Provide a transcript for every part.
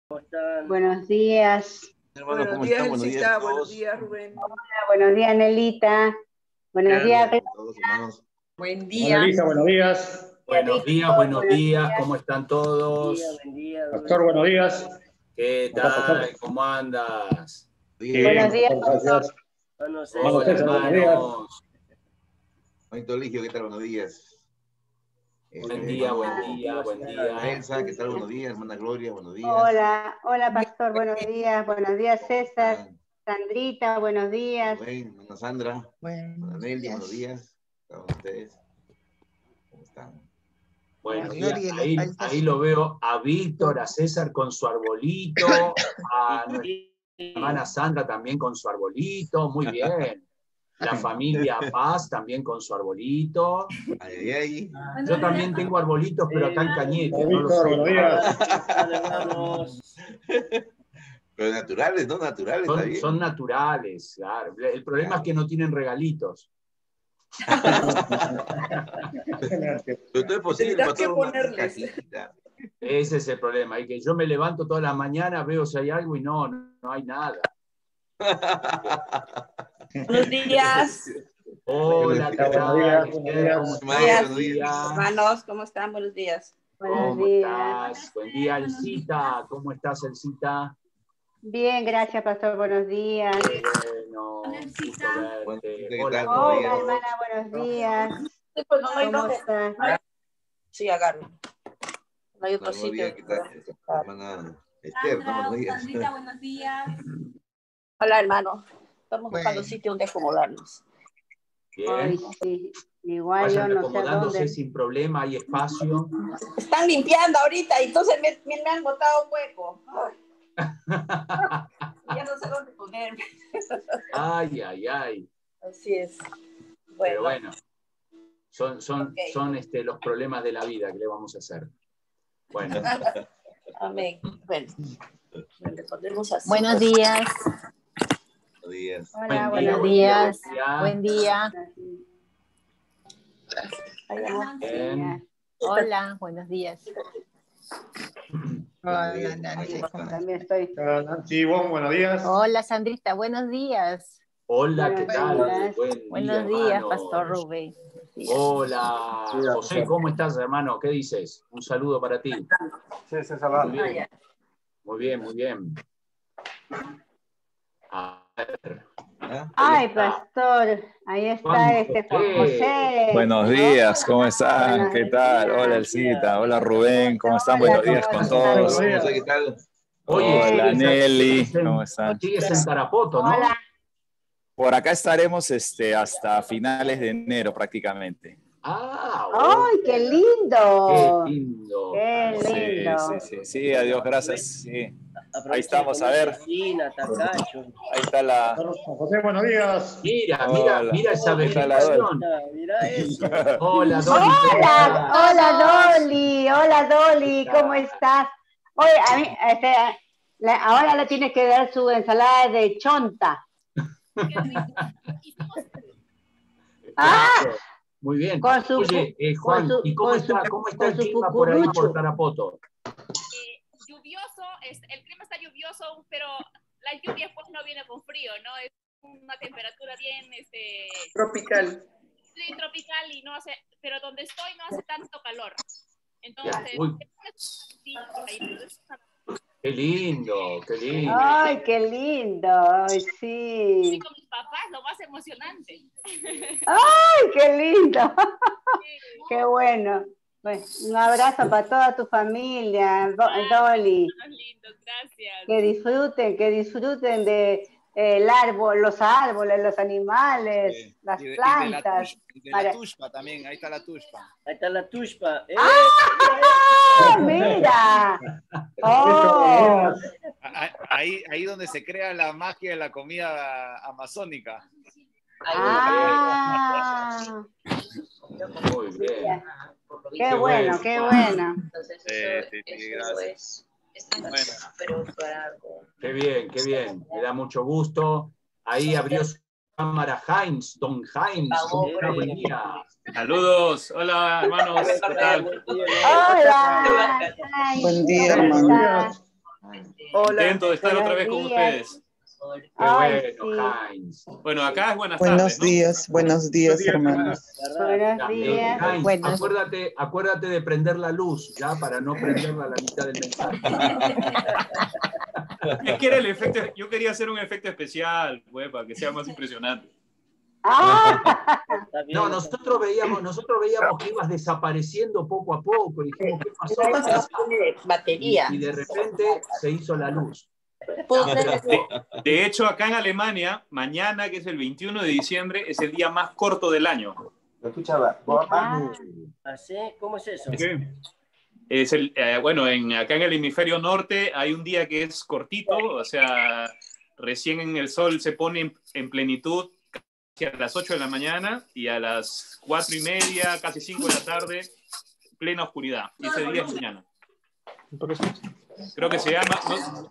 ¿Cómo están? Buenos días. Hermano, Buenos ¿cómo días, están? Buenos días Elcita. a Buenos todos. días, Rubén. Buenos días, Nelita. Buenos días, A todos, hermanos. Buen día. Elisa, buenos días. Buenos días, ¿cómo están todos? Buen día, Rubén. Pastor, buenos días. ¿Qué ¿Cómo está, tal? pastor? ¿Cómo andas? Bien, Buenos días, pastor, gracias. Bueno, Hermano Hola, César, buenos días. hermanos. Juanito Ligio, ¿qué tal? Buenos días. Buen día, buen días. día. Elsa, ¿qué tal? Buenos días. Hermana Gloria, buenos días. Hola, Pastor, buenos días. Buenos días, César. Ah, Sandrita, buenos días. Rubén, hermana Sandra, hermana Nelly, buenos días. ¿Cómo están ustedes? ¿Cómo están? Bueno, Gloria, ahí, le falta ahí su- lo veo a Víctor, a César con su arbolito, a nuestra hermana Sandra también con su arbolito, muy bien. La familia Paz también con su arbolito. Ay, ay, Yo también tengo arbolitos, pero acá en Cañete, no lo Víctor, sé. buenos días. Hermanos. Pero naturales, ¿no? Naturales, está bien. Son naturales, claro. El problema es que no tienen regalitos. Pero todo es posible, Tendrás pastor, que una ponerles. cajita. Ese es el problema. Y que yo me levanto todas las mañanas, veo si hay algo y no hay nada. Buenos días, Hola, ¿qué Buenos tal? días, buenos días. ¿Cómo estás? Maya, Buen día. hermanos, ¿cómo están? Buenos días. Buenos ¿Cómo días. estás? Buen día, Elcita. ¿Cómo estás, Elcita? Bien, gracias, Pastor. Buenos días. Bueno, gusto Bueno, verte. ¿qué Hola, tal? a Buenos Hola, días. hermana, buenos días. Sí, pues no hay ¿Cómo dónde. estás? Sí, agarro. No hay otro Hola, sitio. Gloria, ¿qué tal? Hermana Esther, ¿no? Buenos días. Sandrita, buenos días. Hola, hermano. Estamos buscando sitio donde acomodarnos. Ay, bien. sí. Igual Vayan yo no sé a acomodándose dónde. sin problema, hay espacio. Están limpiando ahorita y entonces me han botado un hueco. Ay, ya no sé dónde ponerme. Ay, ay, ay. Así es. Pero Bueno, bueno, son Ok. los problemas de la vida que le vamos a hacer. Bueno, Amén. Bueno, le ponemos así. Buenos días. Buenos días. Hola, buen día, Buenos buen día, días. buen día. Buen día. Ahí vamos. Bien. Hola, buenos días. Buenos días. Nancy. ¿Cómo están? También estoy. Nancy, buenos días. Hola, Sandrita, buenos días. Hola, ¿qué Buenos tal? días. Buen día, Buenos días, hermano. Pastor Rubén. Buenos días. Hola, José, ¿cómo estás, hermano? ¿Qué dices? Un saludo para ti. Sí, César. Muy bien, muy bien, muy bien. A ver, ¿Ah? Ay, ahí está. Pastor, ahí está Juan Juan José. Buenos días, ¿cómo están? Buenos ¿Qué tal? días. Hola, Elcita. Hola, Rubén. ¿Cómo están? Hola, Buenos días ¿cómo con estás? todos. Buenos días, ¿qué tal? Oye, Hola, sigues Nelly. ¿Cómo están? sigues en Tarapoto, ¿no? Hola. Por acá estaremos hasta finales de enero prácticamente. Ah, ¡Ay, qué lindo! qué lindo. ¡Qué Sí, lindo! sí, adiós, gracias. Sí. Ahí estamos, a Aprovecha de ver. comer cecina, tacacho. Ahí está la... Juan José, buenos días. Mira esa ¿Qué tal la Dol? vegetación. Mira eso. Hola, Dolly, ¿cómo Hola, estás? hola Dolly, ¿cómo estás? Oye, a mí, ahora le tienes que dar su ensalada de chonta. ¡Ah! Eso, muy bien. Con su, Oye, Juan, ¿y cómo está el su clima por ahí, por cucurucho. Tarapoto? Lluvioso, el clima está lluvioso, pero la lluvia pues no viene con frío, ¿no? Es una temperatura bien Tropical. sí, tropical y no hace, pero donde estoy no hace tanto calor. Entonces, Uy, sí, por ahí, qué lindo, qué lindo. ¡Ay, qué lindo! Ay, sí, sí. con mis papás, lo más emocionante. ¡Ay, qué lindo! Sí, ¡Qué bueno! Pues, un abrazo para toda tu familia, Dolly. son lindos, gracias. Que disfruten de el árbol, los árboles, los animales, Sí. las Y plantas. de la tushpa también, ahí está la tushpa. Ahí está la tushpa. ¡Ah, mira! ¡Oh! Ahí donde se crea la magia de la comida amazónica. ¡Ah! Muy bien. ¡Qué bueno, qué bueno! Sí, gracias. Bueno. Qué bien, qué bien. Me da mucho gusto. Ahí abrió su cámara don Heinz. ¿Cómo está? Buen día. Saludos, hola hermanos, ¿qué tal? ¡Hola! Buen día, ¿Cómo hermano. estás? Hola. Contento de estar otra vez con ustedes. Qué bueno, Heinz. Bueno, acá es buenas Buenos tardes, ¿no? días, buenos días, hermanos. Buenos días. Heinz, Buenas. acuérdate de prender la luz, ya, para no prenderla a la mitad del mensaje. Es que era el efecto, yo quería hacer un efecto especial, pues, para que sea más impresionante. No, nosotros veíamos que ibas desapareciendo poco a poco. Y dijimos, ¿qué pasó? Batería. Y de repente se hizo la luz. De hecho, acá en Alemania, mañana, que es el 21 de diciembre, es el día más corto del año. ¿Así? ¿Cómo es eso? Es bueno, acá en el hemisferio norte hay un día que es cortito, o sea, recién el sol se pone en plenitud a las 8 de la mañana y a las 4:30, casi 5 de la tarde, plena oscuridad. Y ese día es mañana. Creo que se llama,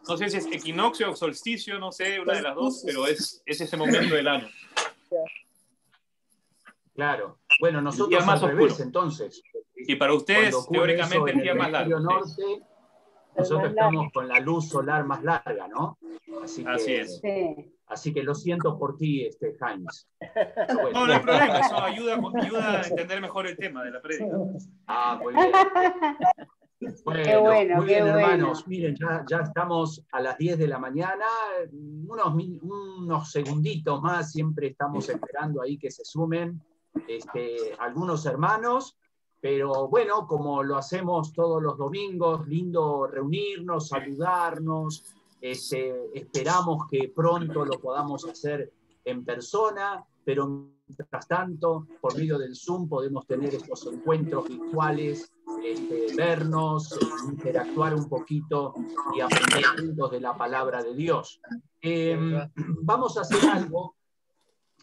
no sé si es equinoccio o solsticio, no sé, una de las dos, pero es ese momento del año. Claro. Bueno, nosotros más al revés, oscuro. entonces. Y para ustedes, teóricamente, el día más largo. Norte, nosotros estamos con la luz solar más larga, ¿no? Así es. Así que lo siento por ti, Heinz. No, no hay problema, eso ayuda a entender mejor el tema de la prédica. Ah, muy bien. Bueno, Qué bueno, muy qué bien, bueno. hermanos. Miren, ya estamos a las 10 de la mañana. Unos segunditos más, siempre estamos esperando ahí que se sumen algunos hermanos. Pero bueno, como lo hacemos todos los domingos, lindo reunirnos, saludarnos. Esperamos que pronto lo podamos hacer en persona, pero mientras tanto, por medio del Zoom podemos tener estos encuentros virtuales, vernos, interactuar un poquito y aprender juntos de la palabra de Dios. Vamos a hacer algo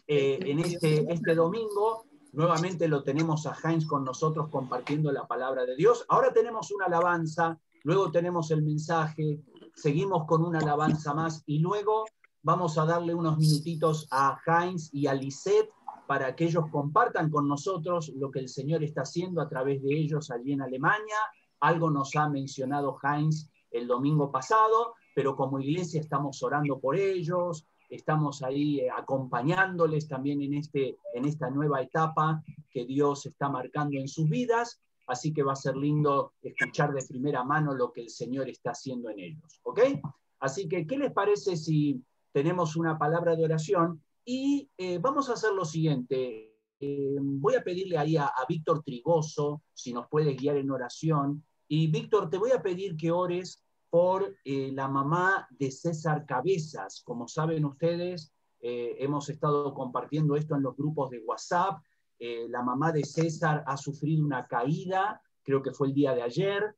en este domingo. Nuevamente lo tenemos a Heinz con nosotros compartiendo la palabra de Dios. Ahora tenemos una alabanza, luego tenemos el mensaje, seguimos con una alabanza más y luego vamos a darle unos minutitos a Heinz y a Lisette para que ellos compartan con nosotros lo que el Señor está haciendo a través de ellos allí en Alemania. Algo nos ha mencionado Heinz el domingo pasado, pero como iglesia estamos orando por ellos, estamos ahí acompañándoles también en esta nueva etapa que Dios está marcando en sus vidas. Así que va a ser lindo escuchar de primera mano lo que el Señor está haciendo en ellos. ¿Ok? Así que, ¿qué les parece si tenemos una palabra de oración? Y vamos a hacer lo siguiente. Voy a pedirle ahí a Víctor Trigoso si nos puede guiar en oración. Y Víctor, te voy a pedir que ores por la mamá de César Cabezas. Como saben ustedes, hemos estado compartiendo esto en los grupos de WhatsApp. La mamá de César ha sufrido una caída, creo que fue el día de ayer,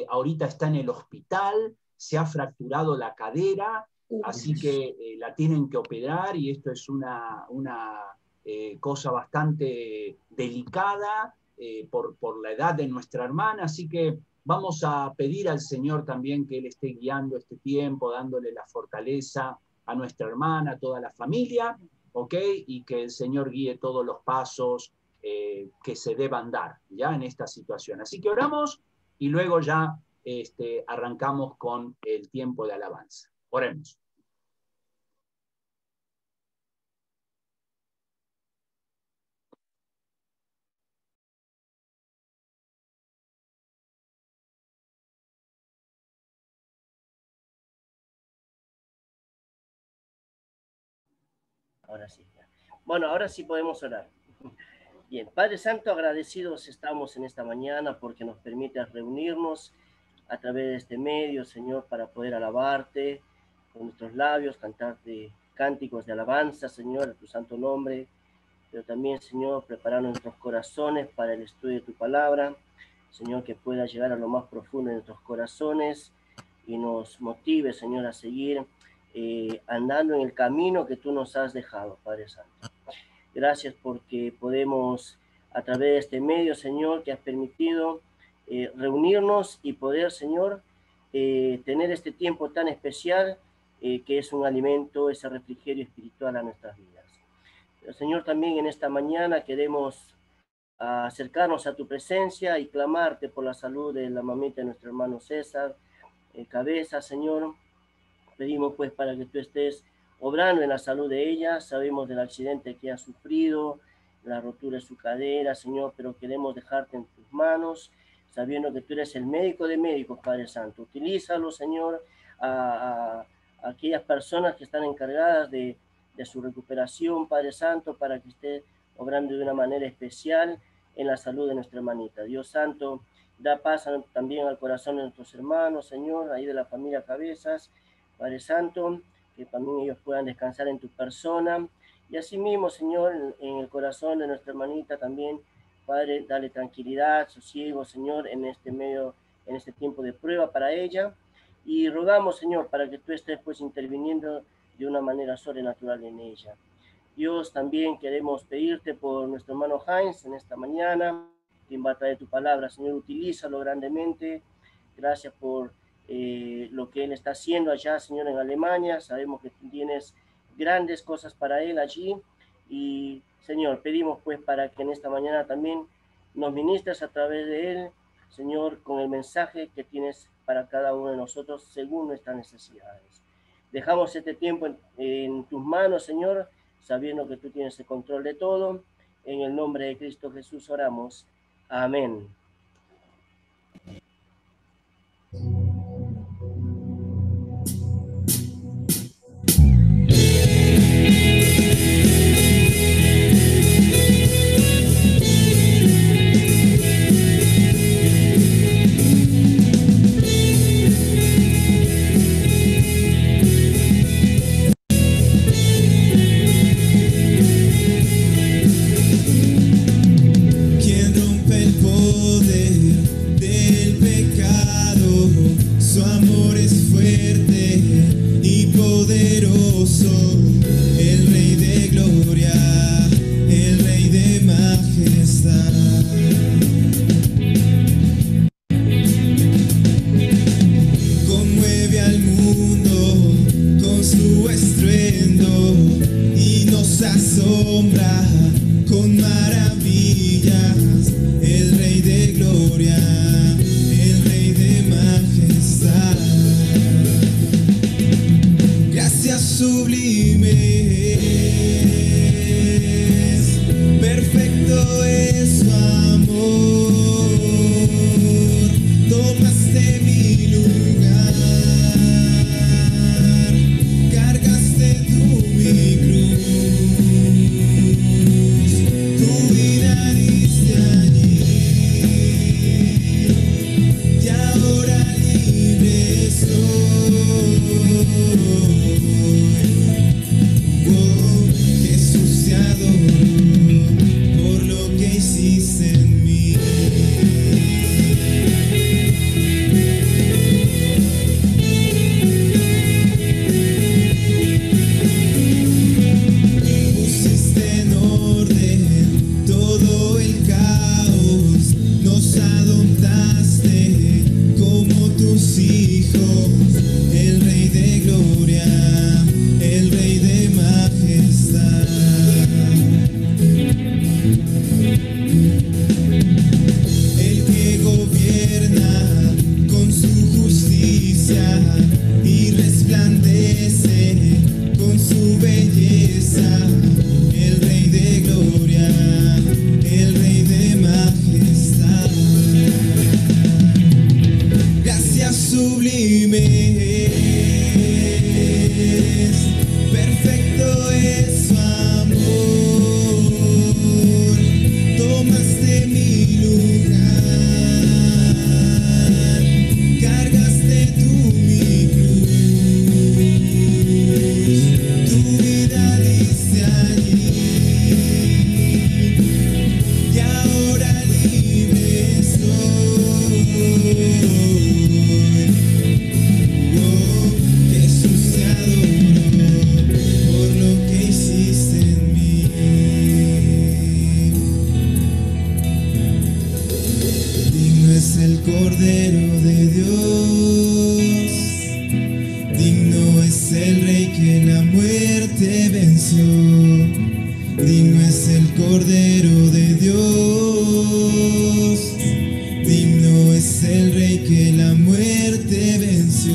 ahorita está en el hospital, se ha fracturado la cadera, así que la tienen que operar y esto es una cosa bastante delicada por la edad de nuestra hermana, así que vamos a pedir al Señor también que Él esté guiando este tiempo, dándole la fortaleza a nuestra hermana, a toda la familia, ¿ok? Y que el Señor guíe todos los pasos que se deban dar ya en esta situación. Así que oramos y luego ya arrancamos con el tiempo de alabanza. Oremos. Ahora sí. Bueno, ahora sí podemos orar. Bien, Padre Santo, agradecidos estamos en esta mañana porque nos permites reunirnos a través de este medio, Señor, para poder alabarte con nuestros labios, cantarte cánticos de alabanza, Señor, a tu santo nombre, pero también, Señor, preparar nuestros corazones para el estudio de tu palabra, Señor, que pueda llegar a lo más profundo de nuestros corazones y nos motive, Señor, a seguir andando en el camino que tú nos has dejado, Padre Santo. Gracias porque podemos, a través de este medio, Señor, que has permitido reunirnos y poder, Señor, tener este tiempo tan especial que es un alimento, ese refrigerio espiritual a nuestras vidas. Pero, Señor, también en esta mañana queremos acercarnos a tu presencia y clamarte por la salud de la mamita de nuestro hermano César. Cabeza, Señor. Pedimos pues para que tú estés obrando en la salud de ella. Sabemos del accidente que ha sufrido, la rotura de su cadera, Señor, pero queremos dejarte en tus manos, sabiendo que tú eres el médico de médicos, Padre Santo. Utilízalo, Señor, a aquellas personas que están encargadas de su recuperación, Padre Santo, para que esté obrando de una manera especial en la salud de nuestra hermanita. Dios Santo, da paz también al corazón de nuestros hermanos, Señor, ahí de la familia Cabezas, Padre Santo, que también ellos puedan descansar en tu persona. Y asimismo, Señor, en el corazón de nuestra hermanita también, Padre, dale tranquilidad, sosiego, Señor, en este tiempo de prueba para ella. Y rogamos, Señor, para que tú estés pues interviniendo de una manera sobrenatural en ella. Dios, también queremos pedirte por nuestro hermano Heinz en esta mañana, quien va a traer tu palabra, Señor, utilízalo grandemente. Gracias por lo que él está haciendo allá, Señor, en Alemania. Sabemos que tú tienes grandes cosas para él allí. Y, Señor, pedimos pues para que en esta mañana también nos ministres a través de él, Señor, con el mensaje que tienes para cada uno de nosotros según nuestras necesidades. Dejamos este tiempo en tus manos, Señor, sabiendo que tú tienes el control de todo. En el nombre de Cristo Jesús oramos. Amén. Digno es el Rey que la muerte venció.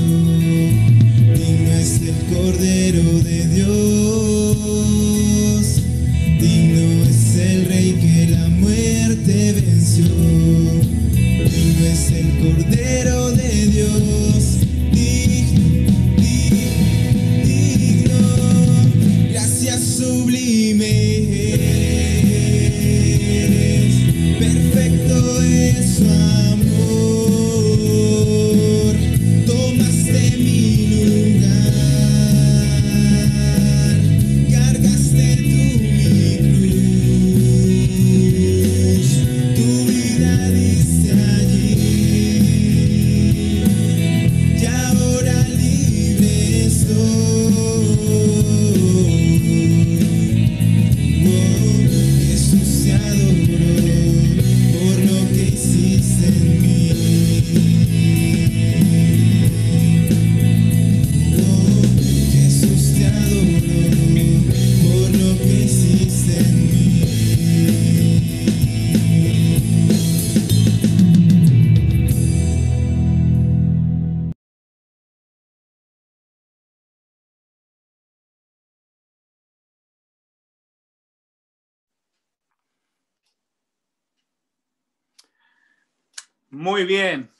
Muy bien.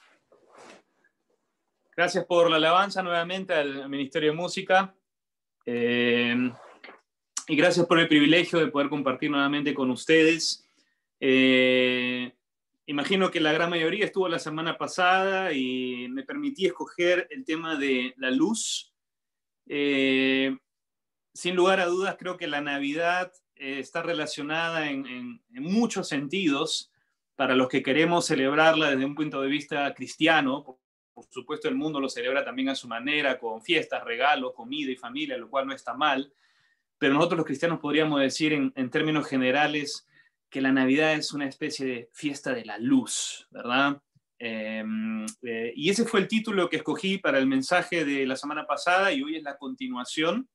Gracias por la alabanza nuevamente al Ministerio de Música. Y gracias por el privilegio de poder compartir nuevamente con ustedes. Imagino que la gran mayoría estuvo la semana pasada y me permití escoger el tema de la luz. Sin lugar a dudas, creo que la Navidad está relacionada en muchos sentidos para los que queremos celebrarla desde un punto de vista cristiano. Por supuesto, el mundo lo celebra también a su manera, con fiestas, regalos, comida y familia, lo cual no está mal. Pero nosotros los cristianos podríamos decir en términos generales que la Navidad es una especie de fiesta de la luz, ¿verdad? Y ese fue el título que escogí para el mensaje de la semana pasada y hoy es la continuación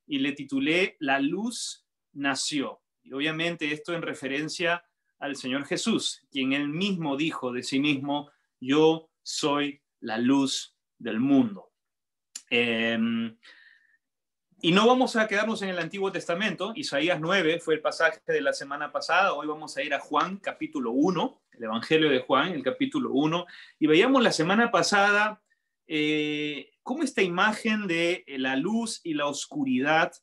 y le titulé La luz nació. Y obviamente esto en referencia al Señor Jesús, quien él mismo dijo de sí mismo, yo soy la luz del mundo. Y no vamos a quedarnos en el Antiguo Testamento. Isaías 9 fue el pasaje de la semana pasada. Hoy vamos a ir a Juan, capítulo 1, el Evangelio de Juan, el capítulo 1. Y veíamos la semana pasada cómo esta imagen de la luz y la oscuridad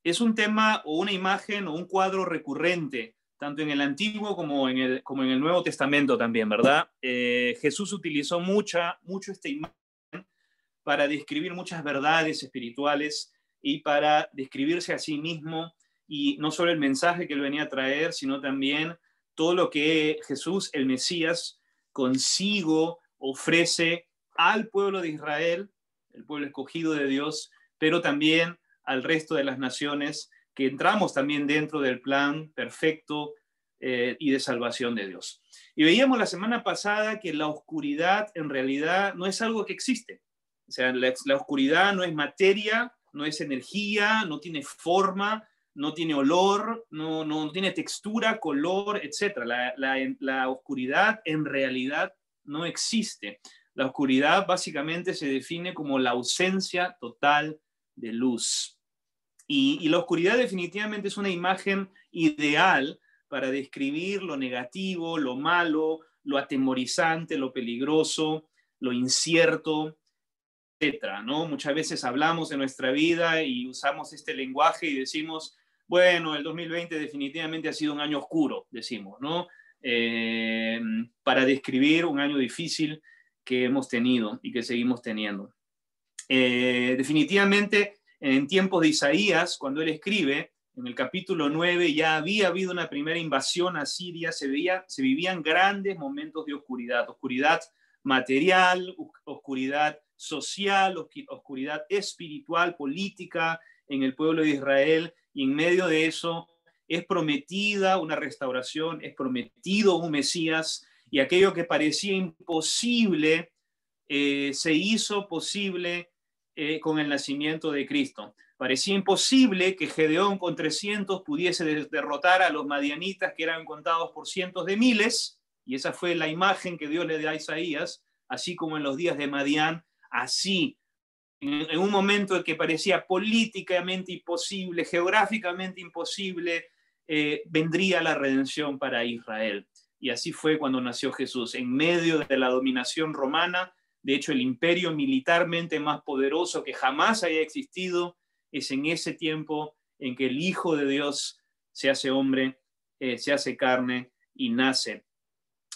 es un tema o una imagen o un cuadro recurrente, tanto en el Antiguo como en el Nuevo Testamento también, ¿verdad? Jesús utilizó mucho esta imagen para describir muchas verdades espirituales y para describirse a sí mismo, y no solo el mensaje que él venía a traer, sino también todo lo que Jesús, el Mesías, consigo ofrece al pueblo de Israel, el pueblo escogido de Dios, pero también al resto de las naciones, que entramos también dentro del plan perfecto y de salvación de Dios. Y veíamos la semana pasada que la oscuridad en realidad no es algo que existe. O sea, la oscuridad no es materia, no es energía, no tiene forma, no tiene olor, no tiene textura, color, etc. La oscuridad en realidad no existe. La oscuridad básicamente se define como la ausencia total de luz. Y la oscuridad definitivamente es una imagen ideal para describir lo negativo, lo malo, lo atemorizante, lo peligroso, lo incierto, etcétera, ¿no? Muchas veces hablamos en nuestra vida y usamos este lenguaje y decimos, bueno, el 2020 definitivamente ha sido un año oscuro, decimos, ¿no? Para describir un año difícil que hemos tenido y que seguimos teniendo. Definitivamente, en tiempos de Isaías, cuando él escribe, en el capítulo 9 ya había habido una primera invasión a Siria, se vivían grandes momentos de oscuridad material, oscuridad social, oscuridad espiritual, política en el pueblo de Israel, y en medio de eso es prometida una restauración, es prometido un Mesías, y aquello que parecía imposible se hizo posible con el nacimiento de Cristo. Parecía imposible que Gedeón con 300 pudiese derrotar a los madianitas, que eran contados por cientos de miles, y esa fue la imagen que Dios le da a Isaías, así como en los días de Madián, así, en un momento en que parecía políticamente imposible, geográficamente imposible, vendría la redención para Israel. Y así fue cuando nació Jesús, en medio de la dominación romana. De hecho, el imperio militarmente más poderoso que jamás haya existido es en ese tiempo en que el Hijo de Dios se hace hombre, se hace carne y nace.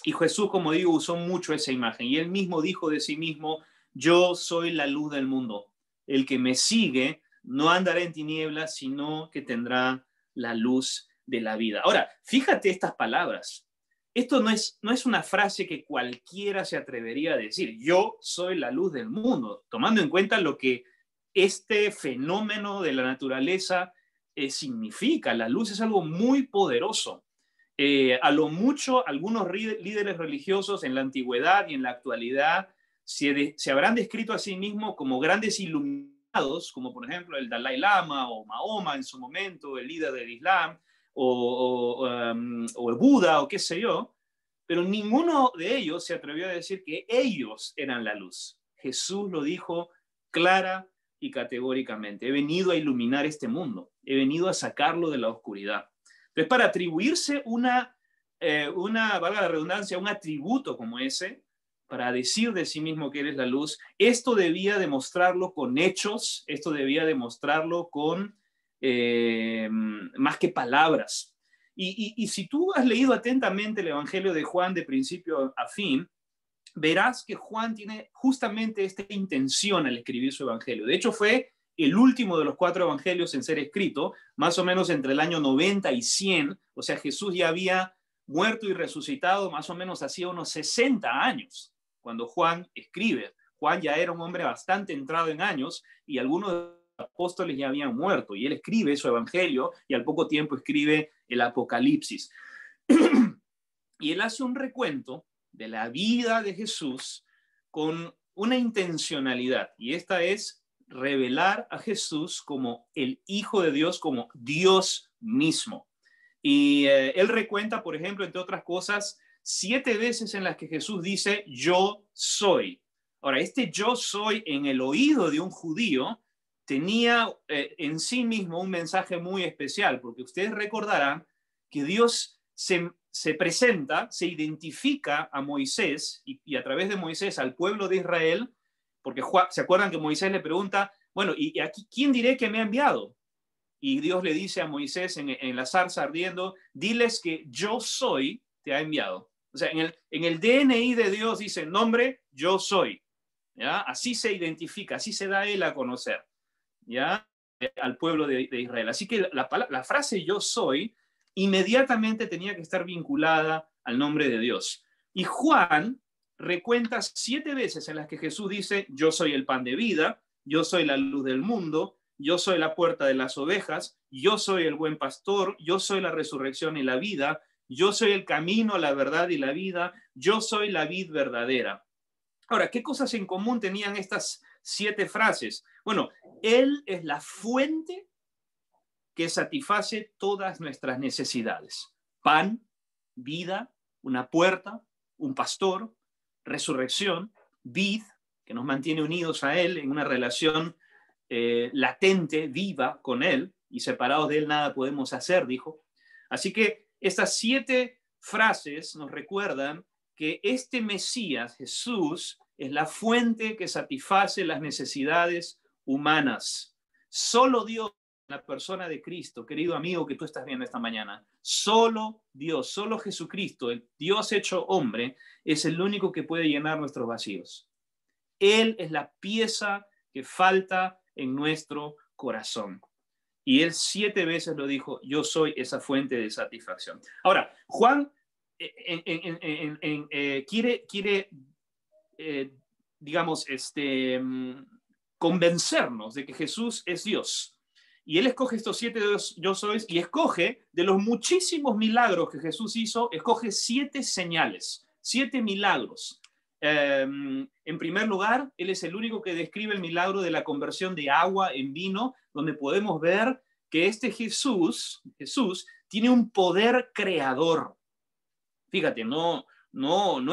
Y Jesús, como digo, usó mucho esa imagen. Y él mismo dijo de sí mismo, yo soy la luz del mundo. El que me sigue no andará en tinieblas, sino que tendrá la luz de la vida. Ahora, fíjate estas palabras. Esto no es una frase que cualquiera se atrevería a decir. Yo soy la luz del mundo, tomando en cuenta lo que este fenómeno de la naturaleza significa. La luz es algo muy poderoso. A lo mucho, algunos líderes religiosos en la antigüedad y en la actualidad se habrán descrito a sí mismos como grandes iluminados, como por ejemplo el Dalai Lama o Mahoma en su momento, el líder del Islam, o el Buda, o qué sé yo, pero ninguno de ellos se atrevió a decir que ellos eran la luz. Jesús lo dijo clara y categóricamente: he venido a iluminar este mundo, he venido a sacarlo de la oscuridad. Entonces, para atribuirse valga la redundancia, un atributo como ese, para decir de sí mismo que Él es la luz, esto debía demostrarlo con hechos, esto debía demostrarlo con más que palabras. Y si tú has leído atentamente el Evangelio de Juan de principio a fin, verás que Juan tiene justamente esta intención al escribir su Evangelio. De hecho, fue el último de los 4 evangelios en ser escrito, más o menos entre el año 90 y 100, o sea, Jesús ya había muerto y resucitado más o menos hacía unos 60 años, cuando Juan escribe. Juan ya era un hombre bastante entrado en años y algunos de los apóstoles ya habían muerto, y él escribe su Evangelio y al poco tiempo escribe el Apocalipsis. Y él hace un recuento de la vida de Jesús con una intencionalidad, y esta es revelar a Jesús como el Hijo de Dios, como Dios mismo. Y él recuenta, por ejemplo, entre otras cosas, 7 veces en las que Jesús dice, yo soy. Ahora, este yo soy en el oído de un judío tenía en sí mismo un mensaje muy especial, porque ustedes recordarán que Dios se presenta, se identifica a Moisés y a través de Moisés al pueblo de Israel, porque se acuerdan que Moisés le pregunta, bueno, ¿y aquí quién diré que me ha enviado? Y Dios le dice a Moisés en la zarza ardiendo, diles que yo soy, te ha enviado. O sea, en el DNI de Dios dice, nombre, yo soy. ¿Ya? Así se identifica, así se da él a conocer, ¿ya? Al pueblo de Israel. Así que la frase yo soy inmediatamente tenía que estar vinculada al nombre de Dios. Y Juan recuenta 7 veces en las que Jesús dice, yo soy el pan de vida, yo soy la luz del mundo, yo soy la puerta de las ovejas, yo soy el buen pastor, yo soy la resurrección y la vida, yo soy el camino, la verdad y la vida, yo soy la vid verdadera. Ahora, ¿qué cosas en común tenían estas 7 frases? Bueno, Él es la fuente que satisface todas nuestras necesidades. Pan, vida, una puerta, un pastor, resurrección, vid, que nos mantiene unidos a Él en una relación latente, viva con Él, y separados de Él nada podemos hacer, dijo. Así que estas 7 frases nos recuerdan que este Mesías, Jesús, es la fuente que satisface las necesidades humanas. Solo Dios, en la persona de Cristo, querido amigo que tú estás viendo esta mañana, solo Dios, solo Jesucristo, el Dios hecho hombre, es el único que puede llenar nuestros vacíos. Él es la pieza que falta en nuestro corazón. Y él 7 veces lo dijo, yo soy esa fuente de satisfacción. Ahora, Juan quiere digamos, convencernos de que Jesús es Dios. Y él escoge estos 7 yo sois y escoge, de los muchísimos milagros que Jesús hizo, escoge 7 señales, 7 milagros. En primer lugar, él es el único que describe el milagro de la conversión de agua en vino, donde podemos ver que este Jesús tiene un poder creador. Fíjate, no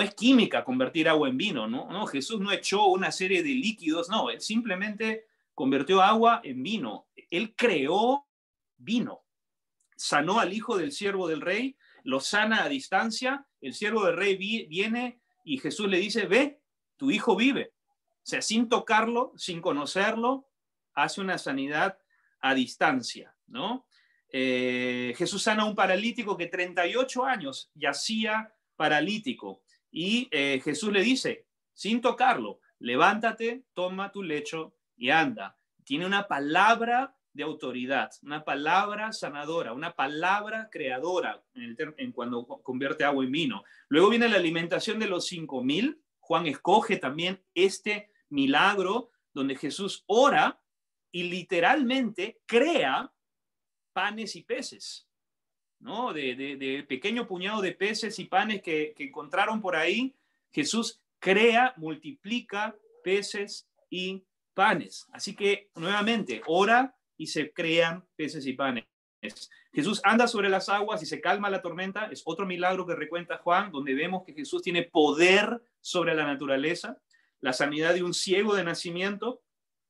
es química convertir agua en vino, ¿no? Jesús no echó una serie de líquidos, no, él simplemente convirtió agua en vino. Él creó vino. Sanó al hijo del siervo del rey, lo sana a distancia, el siervo del rey viene y Jesús le dice, ve, tu hijo vive. O sea, sin tocarlo, sin conocerlo, hace una sanidad a distancia, ¿no? Jesús sana a un paralítico que 38 años yacía paralítico y Jesús le dice, sin tocarlo, levántate, toma tu lecho y anda. Tiene una palabra de autoridad, una palabra sanadora, una palabra creadora en cuando convierte agua en vino. Luego viene la alimentación de los 5,000. Juan escoge también este milagro donde Jesús ora y literalmente crea panes y peces, ¿no? De pequeño puñado de peces y panes que encontraron por ahí, Jesús crea, multiplica peces y panes. Así que, nuevamente, ora y se crean peces y panes. Jesús anda sobre las aguas y se calma la tormenta. Es otro milagro que recuenta Juan, donde vemos que Jesús tiene poder sobre la naturaleza. La sanidad de un ciego de nacimiento,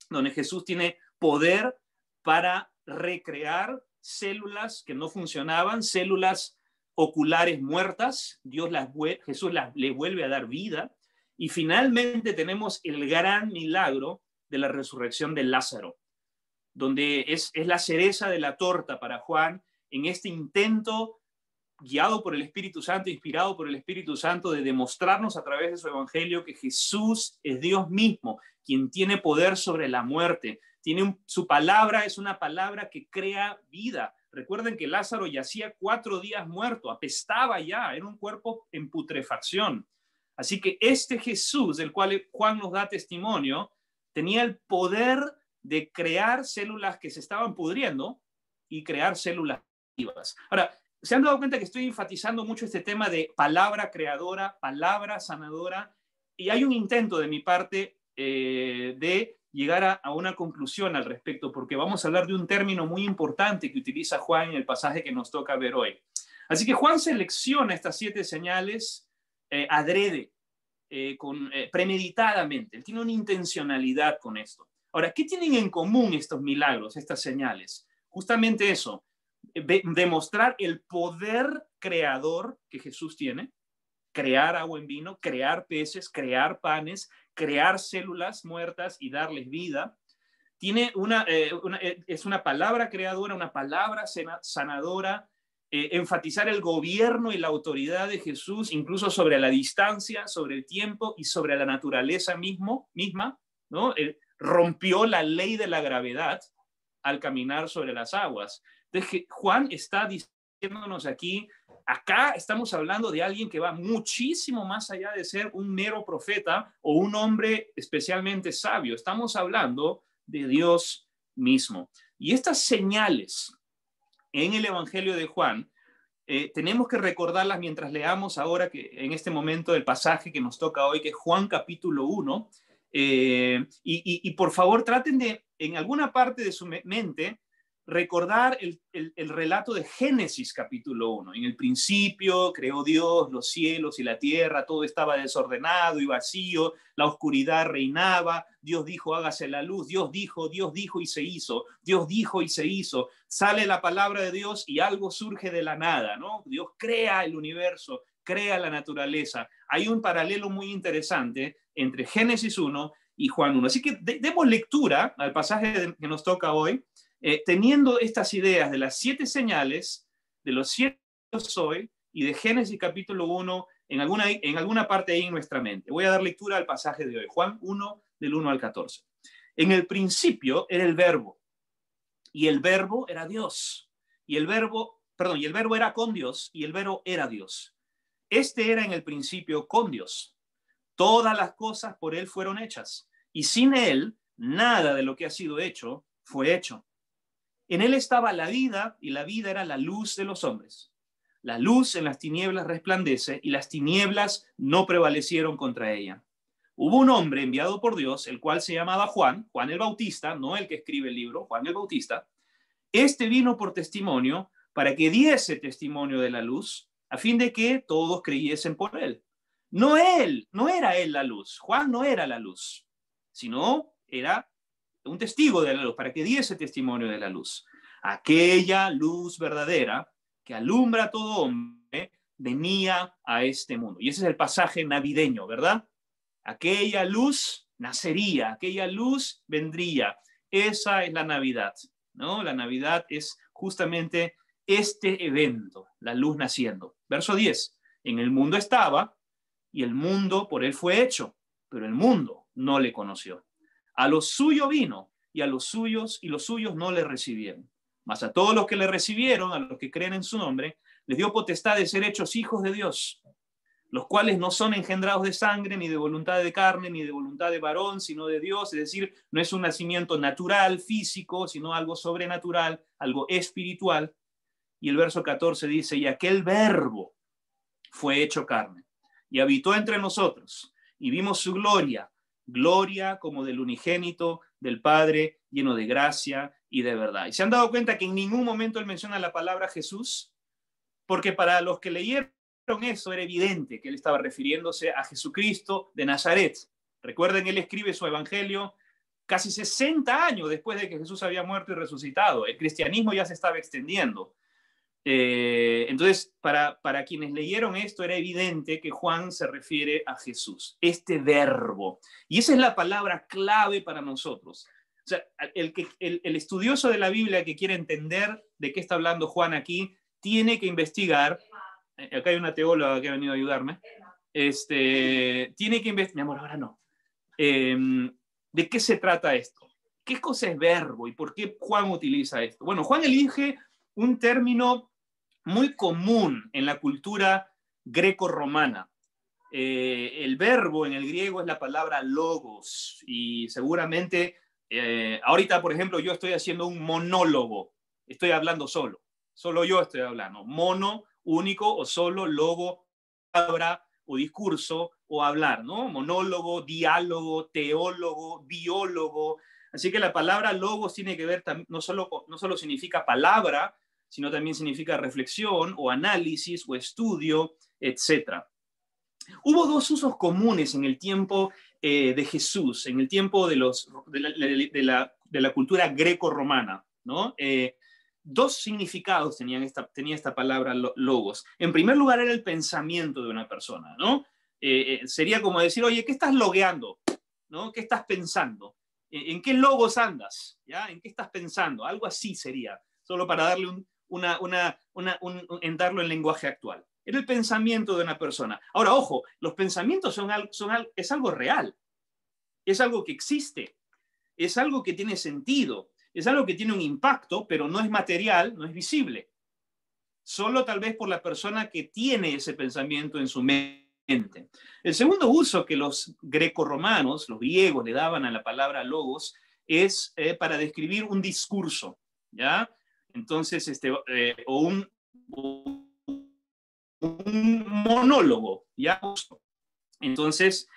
donde Jesús tiene poder para recrear células que no funcionaban, células oculares muertas. Jesús le vuelve a dar vida. Y finalmente tenemos el gran milagro de la resurrección de Lázaro, donde es la cereza de la torta para Juan en este intento guiado por el Espíritu Santo, inspirado por el Espíritu Santo, de demostrarnos a través de su evangelio que Jesús es Dios mismo, quien tiene poder sobre la muerte. Su palabra es una palabra que crea vida. Recuerden que Lázaro yacía 4 días muerto, apestaba ya, era un cuerpo en putrefacción. Así que este Jesús, del cual Juan nos da testimonio, tenía el poder de crear células que se estaban pudriendo y crear células vivas. Ahora, ¿se han dado cuenta que estoy enfatizando mucho este tema de palabra creadora, palabra sanadora? Y hay un intento de mi parte de llegar a una conclusión al respecto, porque vamos a hablar de un término muy importante que utiliza Juan en el pasaje que nos toca ver hoy. Así que Juan selecciona estas 7 señales adrede, premeditadamente. Él tiene una intencionalidad con esto. Ahora, ¿qué tienen en común estos milagros, estas señales? Justamente eso, demostrar el poder creador que Jesús tiene, crear agua en vino, crear peces, crear panes, crear células muertas y darles vida. Es una palabra creadora, una palabra sanadora, enfatizar el gobierno y la autoridad de Jesús, incluso sobre la distancia, sobre el tiempo y sobre la naturaleza misma, ¿no? Rompió la ley de la gravedad al caminar sobre las aguas. Entonces, Juan está diciéndonos aquí, acá estamos hablando de alguien que va muchísimo más allá de ser un mero profeta o un hombre especialmente sabio. Estamos hablando de Dios mismo. Y estas señales en el Evangelio de Juan, tenemos que recordarlas mientras leamos ahora, que en este momento, el pasaje que nos toca hoy, que es Juan capítulo 1. Y por favor traten de, en alguna parte de su mente, recordar el relato de Génesis capítulo 1. En el principio creó Dios los cielos y la tierra, todo estaba desordenado y vacío, la oscuridad reinaba, Dios dijo hágase la luz, Dios dijo y se hizo, Dios dijo y se hizo. Sale la palabra de Dios y algo surge de la nada, ¿no? Dios crea el universo, crea la naturaleza. Hay un paralelo muy interesante entre Génesis 1 y Juan 1. Así que demos lectura al pasaje que nos toca hoy, teniendo estas ideas de las 7 señales, de los 7 yo soy y de Génesis capítulo 1 en alguna parte ahí en nuestra mente. Voy a dar lectura al pasaje de hoy, Juan 1, del 1 al 14. En el principio era el verbo, y el verbo era Dios, y el verbo era con Dios, y el verbo era Dios. Este era en el principio con Dios. Todas las cosas por él fueron hechas, y sin él nada de lo que ha sido hecho fue hecho. En él estaba la vida, y la vida era la luz de los hombres. La luz en las tinieblas resplandece, y las tinieblas no prevalecieron contra ella. Hubo un hombre enviado por Dios, el cual se llamaba Juan el Bautista, no el que escribe el libro, Juan el Bautista. Este vino por testimonio, para que diese testimonio de la luz, a fin de que todos creyesen por él. No era él la luz, Juan no era la luz, sino era un testigo de la luz, para que diese testimonio de la luz. Aquella luz verdadera que alumbra a todo hombre venía a este mundo. Y ese es el pasaje navideño, ¿verdad? Aquella luz nacería, aquella luz vendría. Esa es la Navidad, ¿no? La Navidad es justamente este evento, la luz naciendo. Verso 10. En el mundo estaba, y el mundo por él fue hecho, pero el mundo no le conoció. A lo suyo vino, y los suyos no le recibieron. Mas a todos los que le recibieron, a los que creen en su nombre, les dio potestad de ser hechos hijos de Dios, los cuales no son engendrados de sangre, ni de voluntad de carne, ni de voluntad de varón, sino de Dios. Es decir, no es un nacimiento natural, físico, sino algo sobrenatural, algo espiritual. Y el verso 14 dice, y aquel verbo fue hecho carne, y habitó entre nosotros, y vimos su gloria, gloria como del unigénito del Padre, lleno de gracia y de verdad. ¿Y se han dado cuenta que en ningún momento él menciona la palabra Jesús? Porque para los que leyeron eso era evidente que él estaba refiriéndose a Jesucristo de Nazaret. Recuerden, él escribe su evangelio casi 60 años después de que Jesús había muerto y resucitado. El cristianismo ya se estaba extendiendo. Entonces, para quienes leyeron esto, era evidente que Juan se refiere a Jesús, este verbo. Y esa es la palabra clave para nosotros. O sea, el estudioso de la Biblia que quiere entender de qué está hablando Juan aquí, tiene que investigar. Acá hay una teóloga que ha venido a ayudarme. Tiene que investigar. Mi amor, ahora no. ¿De qué se trata esto? ¿Qué cosa es verbo y por qué Juan utiliza esto? Bueno, Juan elige un término muy común en la cultura greco-romana. El verbo en el griego es la palabra logos, y seguramente ahorita, por ejemplo, yo estoy haciendo un monólogo, estoy hablando solo yo estoy hablando, mono, único, o solo, logo, palabra o discurso o hablar, ¿no? Monólogo, diálogo, teólogo, biólogo. Así que la palabra logos tiene que ver, no solo significa palabra, sino también significa reflexión o análisis o estudio, etc. Hubo dos usos comunes en el tiempo de Jesús, en el tiempo de la cultura greco-romana, ¿no? Dos significados tenía esta palabra logos. En primer lugar, era el pensamiento de una persona, ¿no? Sería como decir, oye, ¿qué estás logueando? ¿No? ¿Qué estás pensando? ¿En qué logos andas? ¿Ya? ¿En qué estás pensando? Algo así sería, solo para darle darlo en lenguaje actual. Era el pensamiento de una persona. Ahora, ojo, los pensamientos es algo real, es algo que existe, es algo que tiene sentido, es algo que tiene un impacto, pero no es material, no es visible. Solo tal vez por la persona que tiene ese pensamiento en su mente. El segundo uso que los grecorromanos, los griegos, le daban a la palabra logos es para describir un discurso, ¿ya? Entonces, o un monólogo, ¿ya? Entonces,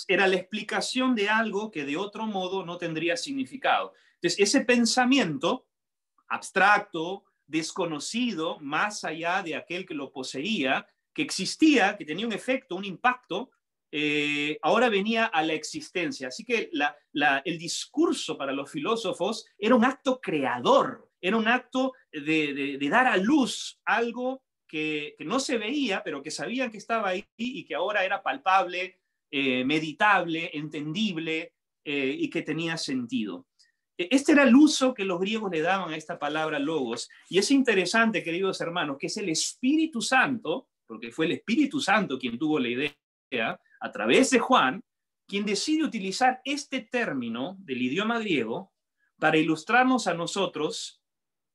era la explicación de algo que de otro modo no tendría significado. Entonces, ese pensamiento abstracto, desconocido, más allá de aquel que lo poseía, que existía, que tenía un efecto, un impacto, ahora venía a la existencia. Así que el discurso para los filósofos era un acto creador, era un acto de dar a luz algo que no se veía, pero que sabían que estaba ahí y que ahora era palpable, meditable, entendible y que tenía sentido. Este era el uso que los griegos le daban a esta palabra logos. Y es interesante, queridos hermanos, que es el Espíritu Santo, porque fue el Espíritu Santo quien tuvo la idea, a través de Juan, quien decide utilizar este término del idioma griego para ilustrarnos a nosotros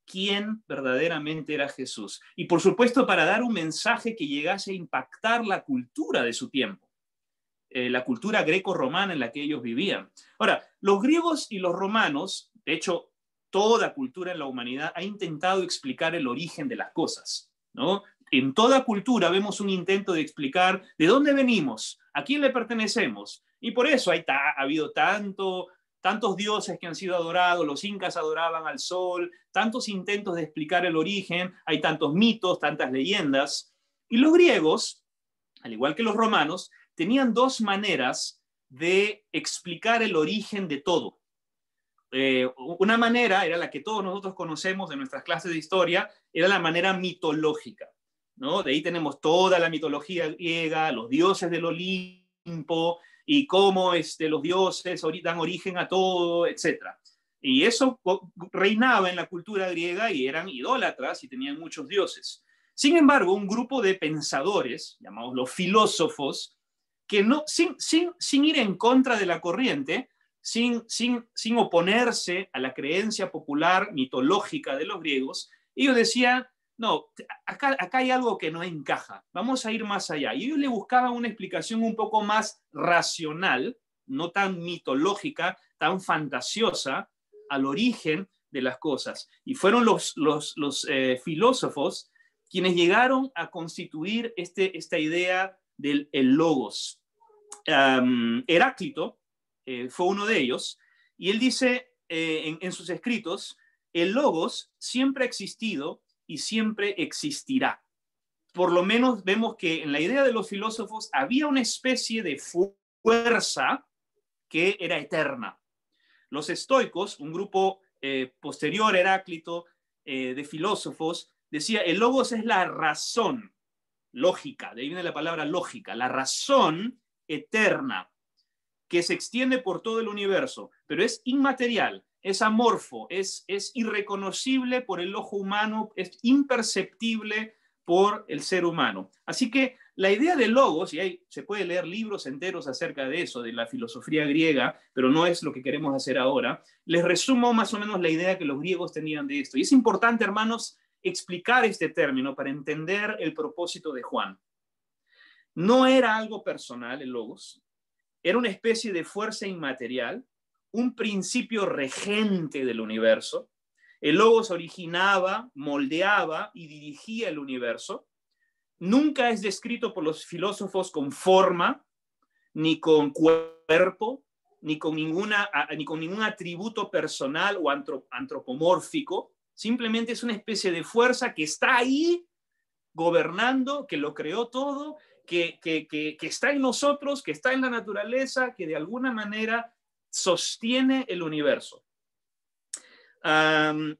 quién verdaderamente era Jesús. Y por supuesto para dar un mensaje que llegase a impactar la cultura de su tiempo, la cultura greco-romana en la que ellos vivían. Ahora, los griegos y los romanos, de hecho, toda cultura en la humanidad ha intentado explicar el origen de las cosas, ¿no? En toda cultura vemos un intento de explicar de dónde venimos, a quién le pertenecemos, y por eso ha habido tantos dioses que han sido adorados. Los incas adoraban al sol, tantos intentos de explicar el origen, hay tantos mitos, tantas leyendas. Y los griegos, al igual que los romanos, tenían dos maneras de explicar el origen de todo. Una manera era la que todos nosotros conocemos de nuestras clases de historia, era la manera mitológica, ¿no? De ahí tenemos toda la mitología griega, los dioses del Olimpo, y cómo los dioses dan origen a todo, etc. Y eso reinaba en la cultura griega y eran idólatras y tenían muchos dioses. Sin embargo, un grupo de pensadores, llamados los filósofos, que sin ir en contra de la corriente, sin oponerse a la creencia popular mitológica de los griegos, ellos decían, no, acá hay algo que no encaja, vamos a ir más allá. Y ellos le buscaban una explicación un poco más racional, no tan mitológica, tan fantasiosa, al origen de las cosas. Y fueron los filósofos quienes llegaron a constituir esta idea del logos. Heráclito fue uno de ellos, y él dice en sus escritos, el logos siempre ha existido y siempre existirá. Por lo menos vemos que en la idea de los filósofos había una especie de fuerza que era eterna. Los estoicos, un grupo posterior a Heráclito de filósofos, decía, el logos es la razón lógica, de ahí viene la palabra lógica, la razón eterna que se extiende por todo el universo, pero es inmaterial, es amorfo, es irreconocible por el ojo humano, es imperceptible por el ser humano. Así que la idea de logos, y se puede leer libros enteros acerca de eso, de la filosofía griega, pero no es lo que queremos hacer ahora, les resumo más o menos la idea que los griegos tenían de esto. Y es importante, hermanos, explicar este término para entender el propósito de Juan. No era algo personal el logos, era una especie de fuerza inmaterial, un principio regente del universo. El logos originaba, moldeaba y dirigía el universo. Nunca es descrito por los filósofos con forma, ni con cuerpo, ni con ningún atributo personal o antropomórfico. Simplemente es una especie de fuerza que está ahí gobernando, que lo creó todo, que está en nosotros, que está en la naturaleza, que de alguna manera sostiene el universo.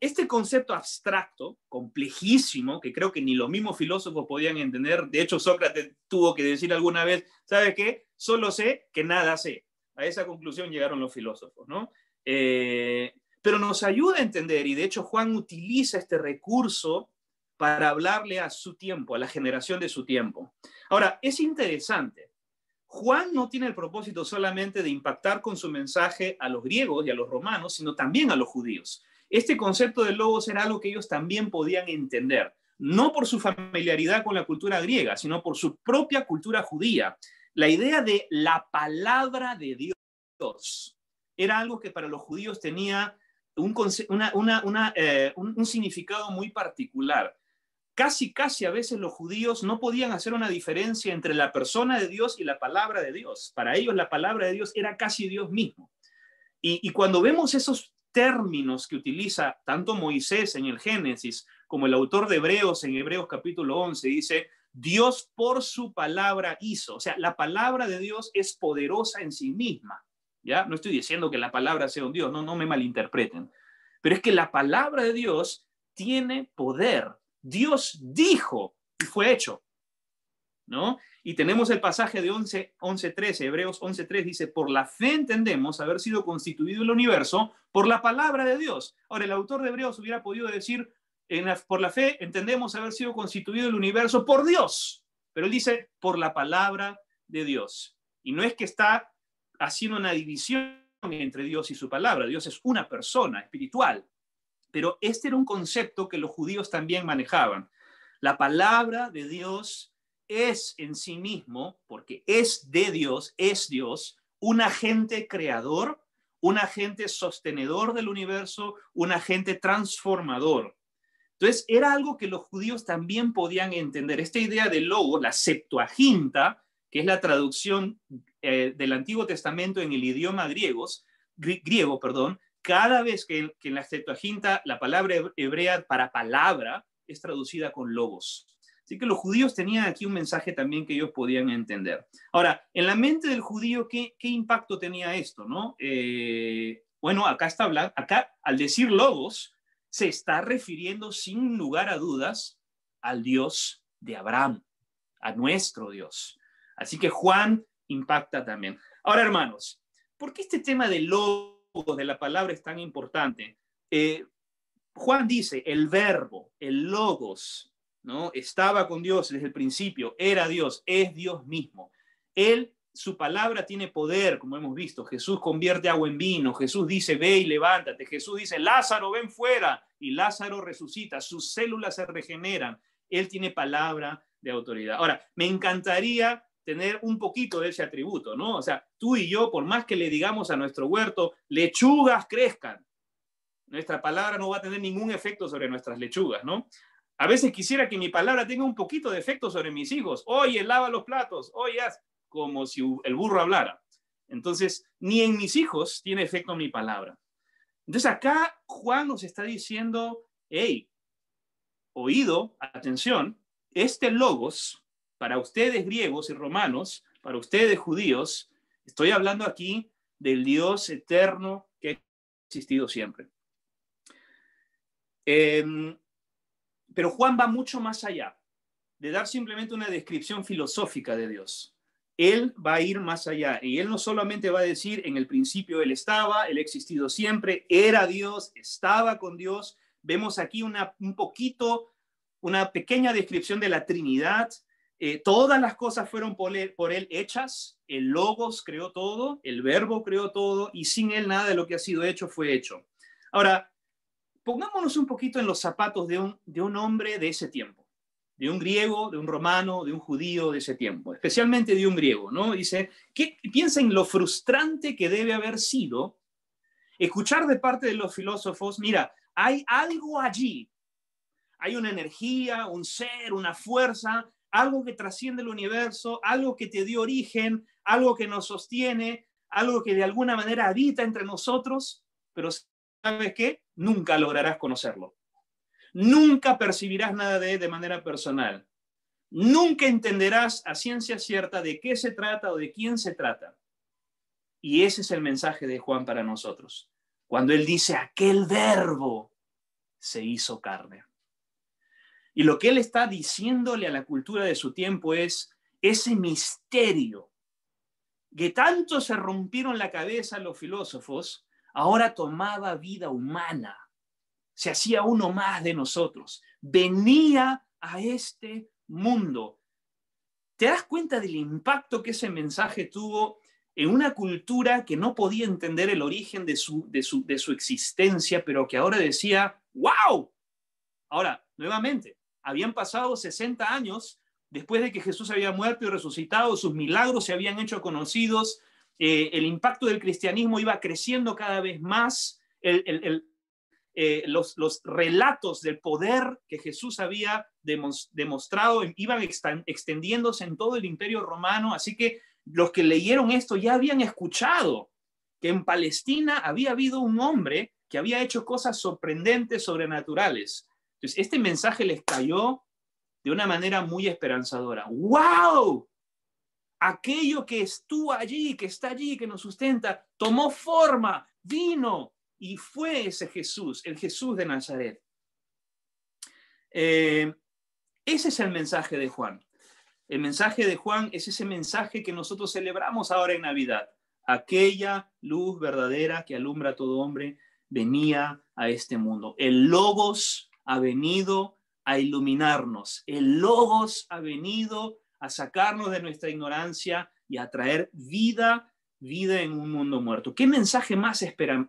Este concepto abstracto, complejísimo, que creo que ni los mismos filósofos podían entender, de hecho Sócrates tuvo que decir alguna vez, ¿sabe qué? Solo sé que nada sé. A esa conclusión llegaron los filósofos, ¿no? Pero nos ayuda a entender, y de hecho Juan utiliza este recurso para hablarle a su tiempo, a la generación de su tiempo. Ahora, es interesante. Juan no tiene el propósito solamente de impactar con su mensaje a los griegos y a los romanos, sino también a los judíos. Este concepto de logos era algo que ellos también podían entender, no por su familiaridad con la cultura griega, sino por su propia cultura judía. La idea de la palabra de Dios era algo que para los judíos tenía un significado muy particular. Casi a veces los judíos no podían hacer una diferencia entre la persona de Dios y la palabra de Dios. Para ellos la palabra de Dios era casi Dios mismo. Y cuando vemos esos términos que utiliza tanto Moisés en el Génesis como el autor de Hebreos en Hebreos capítulo 11, dice, Dios por su palabra hizo. O sea, la palabra de Dios es poderosa en sí misma. ¿Ya? No estoy diciendo que la palabra sea un Dios, no me malinterpreten. Pero es que la palabra de Dios tiene poder. Dios dijo y fue hecho, ¿no? Y tenemos el pasaje de 11:13, Hebreos 11:3 dice, por la fe entendemos haber sido constituido el universo por la palabra de Dios. Ahora, el autor de Hebreos hubiera podido decir, por la fe entendemos haber sido constituido el universo por Dios, pero él dice, por la palabra de Dios. Y no es que está haciendo una división entre Dios y su palabra. Dios es una persona espiritual. Pero este era un concepto que los judíos también manejaban. La palabra de Dios es en sí mismo, porque es de Dios, es Dios, un agente creador, un agente sostenedor del universo, un agente transformador. Entonces, era algo que los judíos también podían entender. Esta idea de logos, la Septuaginta, que es la traducción del Antiguo Testamento en el idioma griego, cada vez que en la Septuaginta la palabra hebrea para palabra es traducida con logos. Así que los judíos tenían aquí un mensaje también que ellos podían entender. Ahora, en la mente del judío, ¿qué impacto tenía esto, no? Bueno, acá al decir logos, se está refiriendo sin lugar a dudas al Dios de Abraham, a nuestro Dios. Así que Juan impacta también. Ahora, hermanos, ¿por qué este tema de logos de la palabra es tan importante? Juan dice, el verbo, el logos, ¿no? Estaba con Dios desde el principio, era Dios, es Dios mismo. Su palabra tiene poder, como hemos visto. Jesús convierte agua en vino, Jesús dice, ve y levántate. Jesús dice, Lázaro, ven fuera, y Lázaro resucita, sus células se regeneran. Él tiene palabra de autoridad. Ahora, me encantaría tener un poquito de ese atributo, ¿no? O sea, tú y yo, por más que le digamos a nuestro huerto, lechugas crezcan, nuestra palabra no va a tener ningún efecto sobre nuestras lechugas, ¿no? A veces quisiera que mi palabra tenga un poquito de efecto sobre mis hijos. Oye, lava los platos, oye, haz, como si el burro hablara. Entonces, ni en mis hijos tiene efecto mi palabra. Entonces acá Juan nos está diciendo, hey, oído, atención, este logos, para ustedes griegos y romanos, para ustedes judíos, estoy hablando aquí del Dios eterno que ha existido siempre. Pero Juan va mucho más allá de dar simplemente una descripción filosófica de Dios. Él va a ir más allá, y él no solamente va a decir, en el principio él estaba, él ha existido siempre, era Dios, estaba con Dios. Vemos aquí una pequeña descripción de la Trinidad. Todas las cosas fueron por él hechas, el Logos creó todo, el Verbo creó todo, y sin él nada de lo que ha sido hecho fue hecho. Ahora, pongámonos un poquito en los zapatos de un hombre de ese tiempo, de un griego, de un romano, de un judío de ese tiempo, especialmente de un griego, ¿no? Dice, piensa en lo frustrante que debe haber sido escuchar de parte de los filósofos, mira, hay algo allí, hay una energía, un ser, una fuerza, algo que trasciende el universo, algo que te dio origen, algo que nos sostiene, algo que de alguna manera habita entre nosotros, pero ¿sabes qué? Nunca lograrás conocerlo. Nunca percibirás nada de él de manera personal. Nunca entenderás a ciencia cierta de qué se trata o de quién se trata. Y ese es el mensaje de Juan para nosotros. Cuando él dice, aquel verbo se hizo carne. Y lo que él está diciéndole a la cultura de su tiempo es ese misterio que tanto se rompieron la cabeza los filósofos, ahora tomaba vida humana. Se hacía uno más de nosotros. Venía a este mundo. ¿Te das cuenta del impacto que ese mensaje tuvo en una cultura que no podía entender el origen de su existencia, pero que ahora decía, ¡wow! Ahora, nuevamente, habían pasado 60 años después de que Jesús había muerto y resucitado, sus milagros se habían hecho conocidos, el impacto del cristianismo iba creciendo cada vez más, los relatos del poder que Jesús había demostrado iban extendiéndose en todo el imperio romano, así que los que leyeron esto ya habían escuchado que en Palestina había habido un hombre que había hecho cosas sorprendentes, sobrenaturales. Entonces, este mensaje les cayó de una manera muy esperanzadora. ¡Wow! Aquello que estuvo allí, que está allí, que nos sustenta, tomó forma, vino, y fue ese Jesús, el Jesús de Nazaret. Ese es el mensaje de Juan. El mensaje de Juan es ese mensaje que nosotros celebramos ahora en Navidad. Aquella luz verdadera que alumbra a todo hombre venía a este mundo. El Logos ha venido a iluminarnos. El Logos ha venido a sacarnos de nuestra ignorancia y a traer vida en un mundo muerto. ¿Qué mensaje más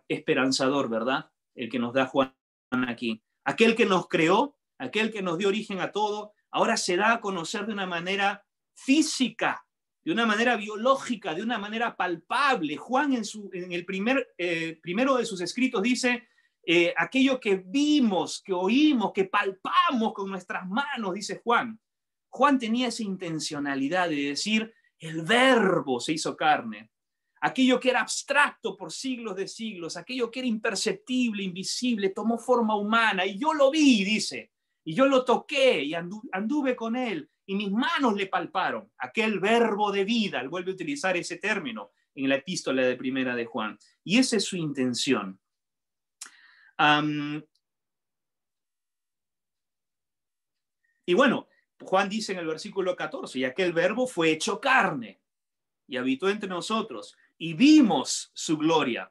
esperanzador, verdad? El que nos da Juan aquí. Aquel que nos creó, aquel que nos dio origen a todo, ahora se da a conocer de una manera física, de una manera biológica, de una manera palpable. Juan en el primero de sus escritos dice, aquello que vimos, que oímos, que palpamos con nuestras manos, dice Juan. Juan tenía esa intencionalidad de decir, el verbo se hizo carne. Aquello que era abstracto por siglos de siglos, aquello que era imperceptible, invisible, tomó forma humana. Y yo lo vi, dice, y yo lo toqué y anduve con él, y mis manos le palparon. Aquel verbo de vida, él vuelve a utilizar ese término en la epístola de primera de Juan. Y esa es su intención. Y bueno, Juan dice en el versículo 14, y aquel verbo fue hecho carne y habitó entre nosotros y vimos su gloria.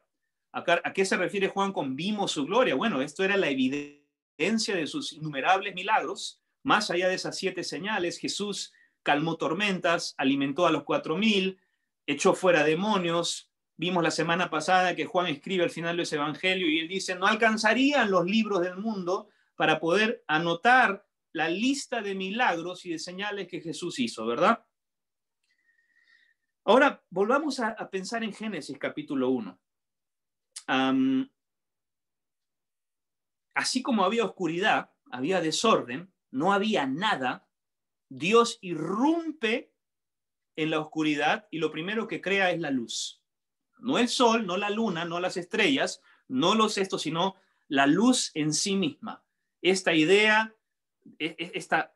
¿A qué se refiere Juan con vimos su gloria? Bueno, esto era la evidencia de sus innumerables milagros. Más allá de esas 7 señales, Jesús calmó tormentas, alimentó a los 4,000, echó fuera demonios. Vimos la semana pasada que Juan escribe al final de ese evangelio y él dice, no alcanzarían los libros del mundo para poder anotar la lista de milagros y de señales que Jesús hizo, ¿verdad? Ahora, volvamos a pensar en Génesis capítulo 1. Así como había oscuridad, había desorden, no había nada, Dios irrumpe en la oscuridad y lo primero que crea es la luz. No el sol, no la luna, no las estrellas, no los estos, sino la luz en sí misma. Esta idea,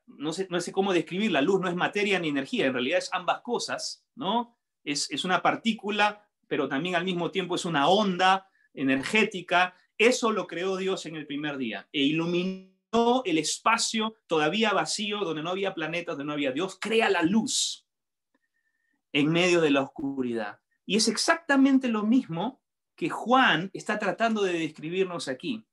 no sé cómo describir, la luz no es materia ni energía, en realidad es ambas cosas, ¿no? Es una partícula, pero también al mismo tiempo es una onda energética. Eso lo creó Dios en el primer día e iluminó el espacio todavía vacío, donde no había planetas, donde no había Dios, crea la luz en medio de la oscuridad. Y es exactamente lo mismo que Juan está tratando de describirnos aquí.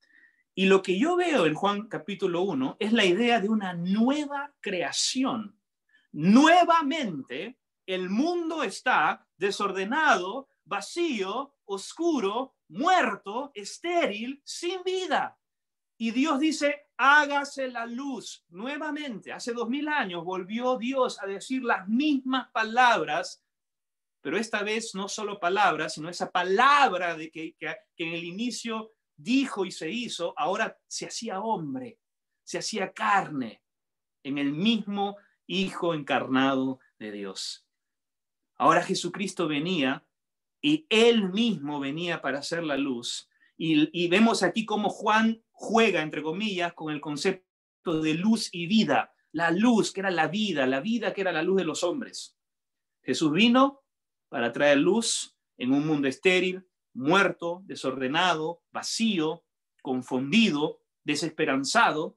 Y lo que yo veo en Juan capítulo 1 es la idea de una nueva creación. Nuevamente, el mundo está desordenado, vacío, oscuro, muerto, estéril, sin vida. Y Dios dice, hágase la luz. Nuevamente, hace 2000 años volvió Dios a decir las mismas palabras, pero esta vez no solo palabras, sino esa palabra de que en el inicio dijo y se hizo, ahora se hacía hombre, se hacía carne en el mismo Hijo encarnado de Dios. Ahora Jesucristo venía y Él mismo venía para hacer la luz. Y vemos aquí cómo Juan juega, entre comillas, con el concepto de luz y vida. La luz, que era la vida que era la luz de los hombres. Jesús vino para traer luz en un mundo estéril, muerto, desordenado, vacío, confundido, desesperanzado.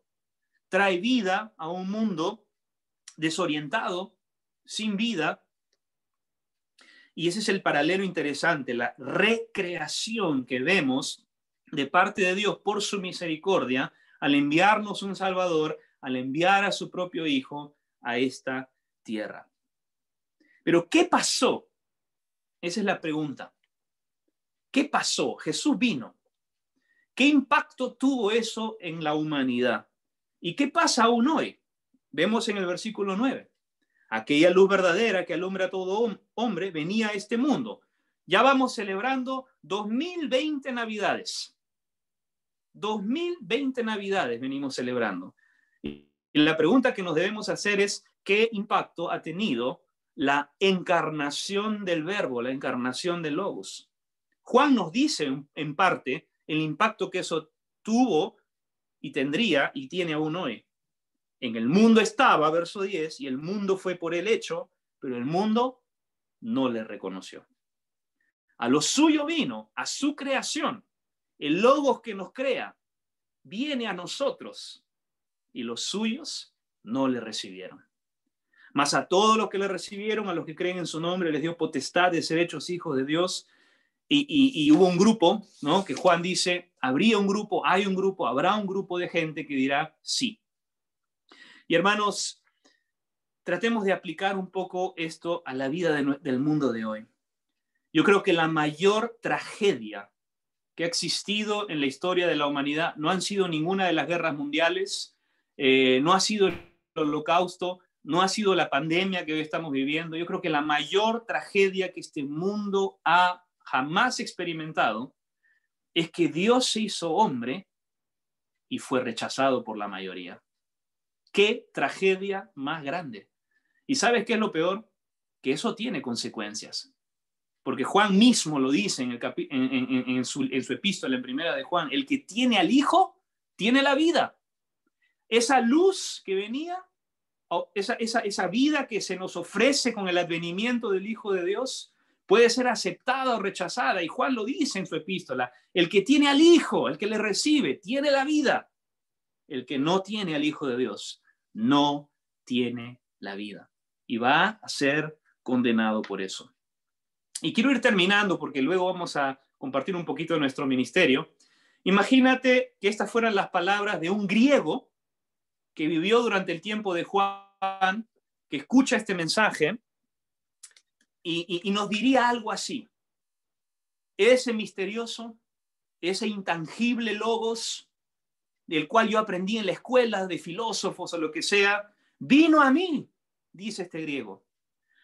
Trae vida a un mundo desorientado, sin vida. Y ese es el paralelo interesante, la recreación que vemos de parte de Dios por su misericordia al enviarnos un Salvador, al enviar a su propio Hijo a esta tierra. Pero ¿qué pasó? Esa es la pregunta. ¿Qué pasó? Jesús vino. ¿Qué impacto tuvo eso en la humanidad? ¿Y qué pasa aún hoy? Vemos en el versículo 9. Aquella luz verdadera que alumbra a todo hombre venía a este mundo. Ya vamos celebrando 2020 Navidades. 2020 Navidades venimos celebrando. Y la pregunta que nos debemos hacer es, ¿qué impacto ha tenido la encarnación del Verbo, la encarnación del Logos? Juan nos dice en parte el impacto que eso tuvo y tendría y tiene aún hoy. En el mundo estaba, verso 10, y el mundo fue por él hecho, pero el mundo no le reconoció. A lo suyo vino, a su creación. El Logos que nos crea viene a nosotros y los suyos no le recibieron. Mas a todos los que le recibieron, a los que creen en su nombre, les dio potestad de ser hechos hijos de Dios. Y hubo un grupo, ¿no? Que Juan dice, habría un grupo, hay un grupo, habrá un grupo de gente que dirá sí. Y hermanos, tratemos de aplicar un poco esto a la vida del mundo de hoy. Yo creo que la mayor tragedia que ha existido en la historia de la humanidad no han sido ninguna de las guerras mundiales, no ha sido el holocausto, no ha sido la pandemia que hoy estamos viviendo. Yo creo que la mayor tragedia que este mundo ha jamás experimentado es que Dios se hizo hombre y fue rechazado por la mayoría. ¡Qué tragedia más grande! ¿Y sabes qué es lo peor? Que eso tiene consecuencias. Porque Juan mismo lo dice en su epístola, en primera de Juan, el que tiene al Hijo, tiene la vida. Esa luz que venía, esa vida que se nos ofrece con el advenimiento del Hijo de Dios, puede ser aceptada o rechazada. Y Juan lo dice en su epístola, el que tiene al Hijo, el que le recibe, tiene la vida. El que no tiene al Hijo de Dios, no tiene la vida. Y va a ser condenado por eso. Y quiero ir terminando porque luego vamos a compartir un poquito de nuestro ministerio. Imagínate que estas fueran las palabras de un griego que vivió durante el tiempo de Juan, que escucha este mensaje y nos diría algo así. Ese misterioso, ese intangible Logos, del cual yo aprendí en la escuela de filósofos o lo que sea, vino a mí, dice este griego,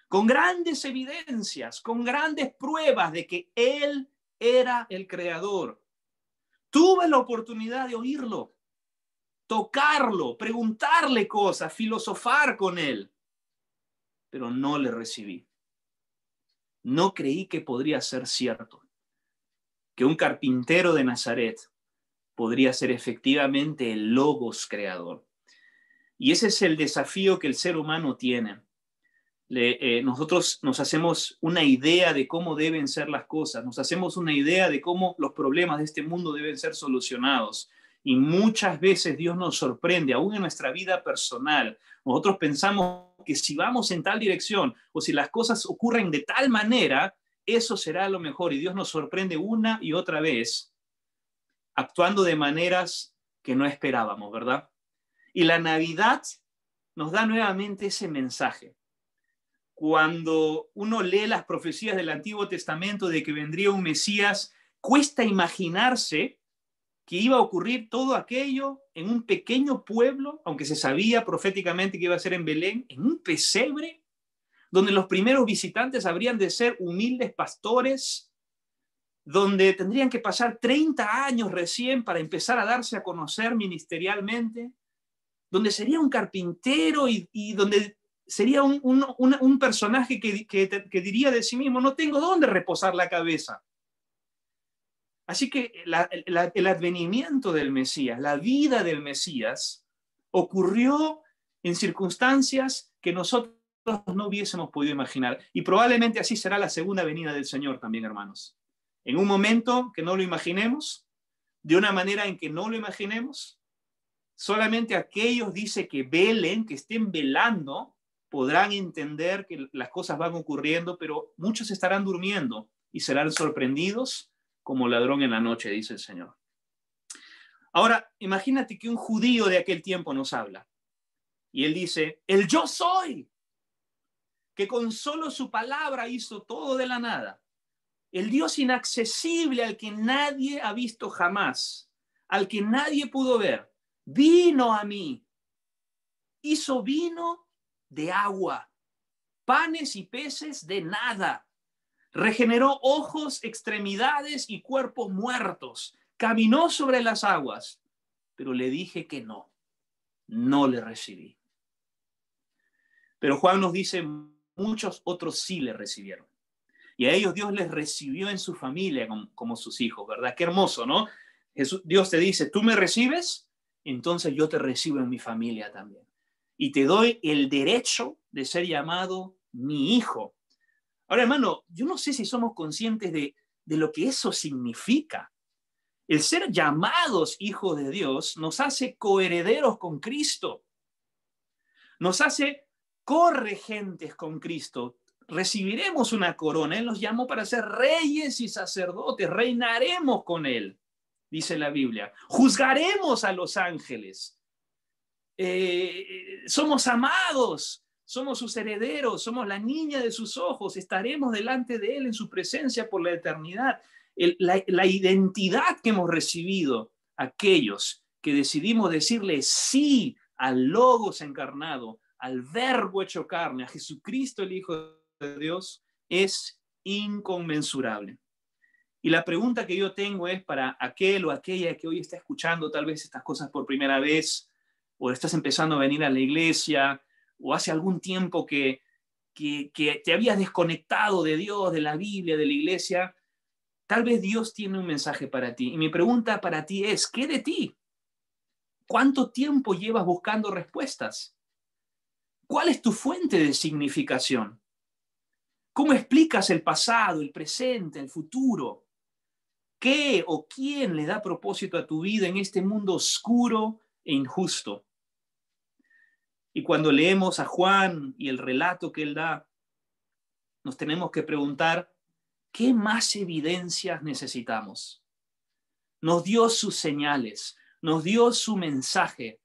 con grandes evidencias, con grandes pruebas de que Él era el creador. Tuve la oportunidad de oírlo, tocarlo, preguntarle cosas, filosofar con Él, pero no le recibí. No creí que podría ser cierto, que un carpintero de Nazaret podría ser efectivamente el Logos creador. Y ese es el desafío que el ser humano tiene. Nosotros nos hacemos una idea de cómo deben ser las cosas, nos hacemos una idea de cómo los problemas de este mundo deben ser solucionados. Y muchas veces Dios nos sorprende, aún en nuestra vida personal. Nosotros pensamos que si vamos en tal dirección o si las cosas ocurren de tal manera, eso será lo mejor. Y Dios nos sorprende una y otra vez, actuando de maneras que no esperábamos, ¿verdad? Y la Navidad nos da nuevamente ese mensaje. Cuando uno lee las profecías del Antiguo Testamento de que vendría un Mesías, cuesta imaginarse que iba a ocurrir todo aquello en un pequeño pueblo, aunque se sabía proféticamente que iba a ser en Belén, en un pesebre, donde los primeros visitantes habrían de ser humildes pastores, donde tendrían que pasar 30 años recién para empezar a darse a conocer ministerialmente, donde sería un carpintero y donde sería un personaje que diría de sí mismo, no tengo dónde reposar la cabeza. Así que el advenimiento del Mesías, la vida del Mesías, ocurrió en circunstancias que nosotros no hubiésemos podido imaginar. Y probablemente así será la segunda venida del Señor también, hermanos. En un momento que no lo imaginemos, de una manera en que no lo imaginemos, solamente aquellos, dice, que velen, que estén velando, podrán entender que las cosas van ocurriendo, pero muchos estarán durmiendo y serán sorprendidos como ladrón en la noche, dice el Señor. Ahora, imagínate que un judío de aquel tiempo nos habla. Y él dice, el yo soy, que con solo su palabra hizo todo de la nada. El Dios inaccesible al que nadie ha visto jamás, al que nadie pudo ver, vino a mí, hizo vino de agua, panes y peces de nada. Regeneró ojos, extremidades y cuerpos muertos. Caminó sobre las aguas, pero le dije que no le recibí. Pero Juan nos dice, muchos otros sí le recibieron. Y a ellos Dios les recibió en su familia como sus hijos, ¿verdad? Qué hermoso, ¿no? Dios te dice, ¿tú me recibes? Entonces yo te recibo en mi familia también. Y te doy el derecho de ser llamado mi hijo. Ahora, hermano, yo no sé si somos conscientes de lo que eso significa. El ser llamados hijos de Dios nos hace coherederos con Cristo. Nos hace corregentes con Cristo. Recibiremos una corona. Él nos llamó para ser reyes y sacerdotes. Reinaremos con Él, dice la Biblia. Juzgaremos a los ángeles. Somos amados. Somos sus herederos, somos la niña de sus ojos, estaremos delante de Él en su presencia por la eternidad. La identidad que hemos recibido, aquellos que decidimos decirle sí al Logos encarnado, al Verbo hecho carne, a Jesucristo el Hijo de Dios, es inconmensurable. Y la pregunta que yo tengo es para aquel o aquella que hoy está escuchando tal vez estas cosas por primera vez, o estás empezando a venir a la iglesia, o hace algún tiempo que te habías desconectado de Dios, de la Biblia, de la iglesia, tal vez Dios tiene un mensaje para ti. Y mi pregunta para ti es, ¿qué de ti? ¿Cuánto tiempo llevas buscando respuestas? ¿Cuál es tu fuente de significación? ¿Cómo explicas el pasado, el presente, el futuro? ¿Qué o quién le da propósito a tu vida en este mundo oscuro e injusto? Y cuando leemos a Juan y el relato que él da, nos tenemos que preguntar, ¿qué más evidencias necesitamos? Nos dio sus señales, nos dio su mensaje,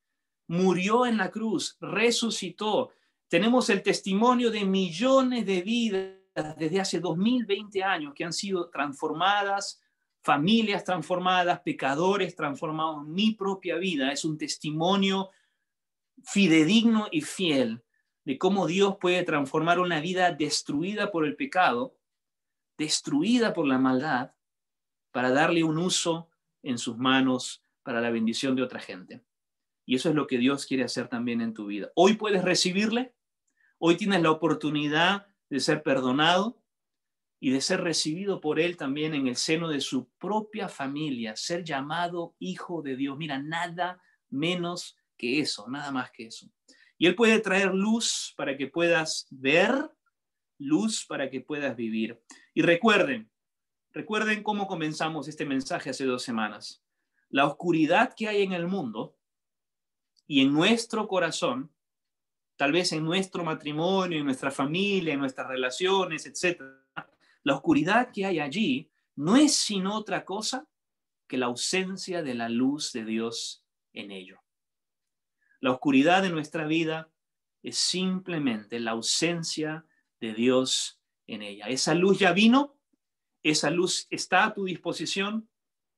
murió en la cruz, resucitó. Tenemos el testimonio de millones de vidas desde hace 2020 años que han sido transformadas, familias transformadas, pecadores transformados. Mi propia vida es un testimonio fidedigno y fiel de cómo Dios puede transformar una vida destruida por el pecado, destruida por la maldad, para darle un uso en sus manos para la bendición de otra gente. Y eso es lo que Dios quiere hacer también en tu vida. Hoy puedes recibirle, hoy tienes la oportunidad de ser perdonado y de ser recibido por Él también en el seno de su propia familia, ser llamado hijo de Dios. Mira, nada menos que eso, nada más que eso. Y Él puede traer luz para que puedas ver, luz para que puedas vivir. Y recuerden cómo comenzamos este mensaje hace 2 semanas. la oscuridad que hay en el mundo y en nuestro corazón, tal vez en nuestro matrimonio, en nuestra familia, en nuestras relaciones, etc. La oscuridad que hay allí no es sino otra cosa que la ausencia de la luz de Dios en ello. La oscuridad de nuestra vida es simplemente la ausencia de Dios en ella. Esa luz ya vino, esa luz está a tu disposición,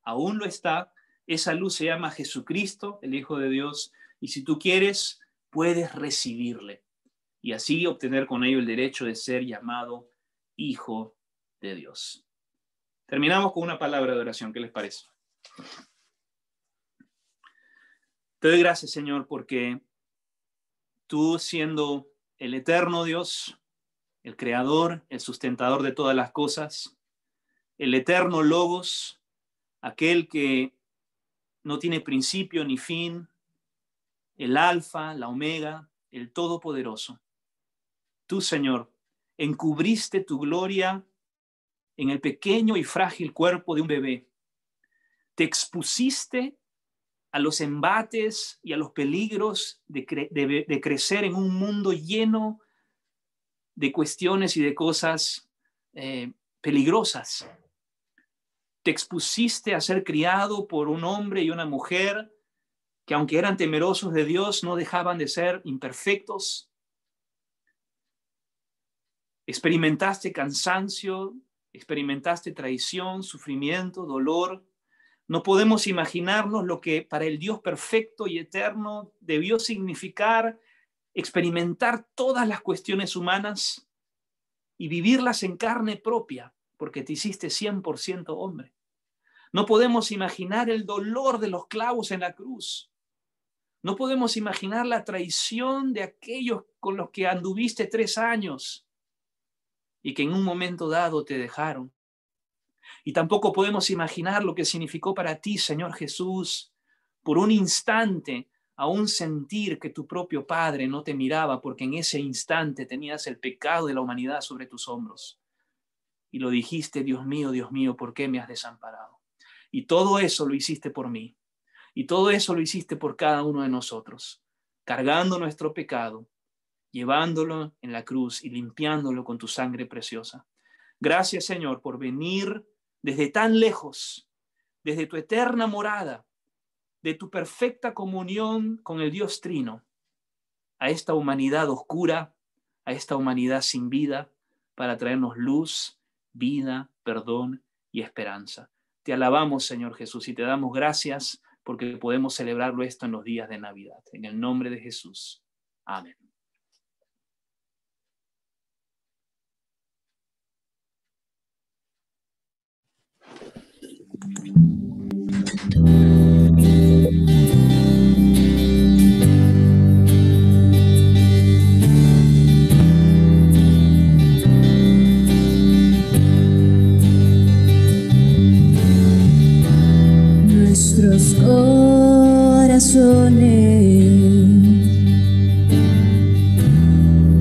aún lo está. Esa luz se llama Jesucristo, el Hijo de Dios, y si tú quieres, puedes recibirle y así obtener con ello el derecho de ser llamado Hijo de Dios. Terminamos con una palabra de oración. ¿Qué les parece? Te doy gracias, Señor, porque tú, siendo el eterno Dios, el creador, el sustentador de todas las cosas, el eterno Logos, aquel que no tiene principio ni fin, el alfa, la omega, el todopoderoso. Tú, Señor, encubriste tu gloria en el pequeño y frágil cuerpo de un bebé. Te expusiste a los embates y a los peligros de crecer en un mundo lleno de cuestiones y de cosas peligrosas. Te expusiste a ser criado por un hombre y una mujer que, aunque eran temerosos de Dios, no dejaban de ser imperfectos. Experimentaste cansancio, experimentaste traición, sufrimiento, dolor. No podemos imaginarnos lo que para el Dios perfecto y eterno debió significar experimentar todas las cuestiones humanas y vivirlas en carne propia, porque te hiciste 100% hombre. No podemos imaginar el dolor de los clavos en la cruz. No podemos imaginar la traición de aquellos con los que anduviste 3 años y que en un momento dado te dejaron. Y tampoco podemos imaginar lo que significó para ti, Señor Jesús, por un instante, aún sentir que tu propio Padre no te miraba, porque en ese instante tenías el pecado de la humanidad sobre tus hombros. Y lo dijiste: Dios mío, ¿por qué me has desamparado? Y todo eso lo hiciste por mí. Y todo eso lo hiciste por cada uno de nosotros, cargando nuestro pecado, llevándolo en la cruz y limpiándolo con tu sangre preciosa. Gracias, Señor, por venir desde tan lejos, desde tu eterna morada, de tu perfecta comunión con el Dios Trino, a esta humanidad oscura, a esta humanidad sin vida, para traernos luz, vida, perdón y esperanza. Te alabamos, Señor Jesús, y te damos gracias porque podemos celebrarlo esto en los días de Navidad. En el nombre de Jesús. Amén. Nuestros corazones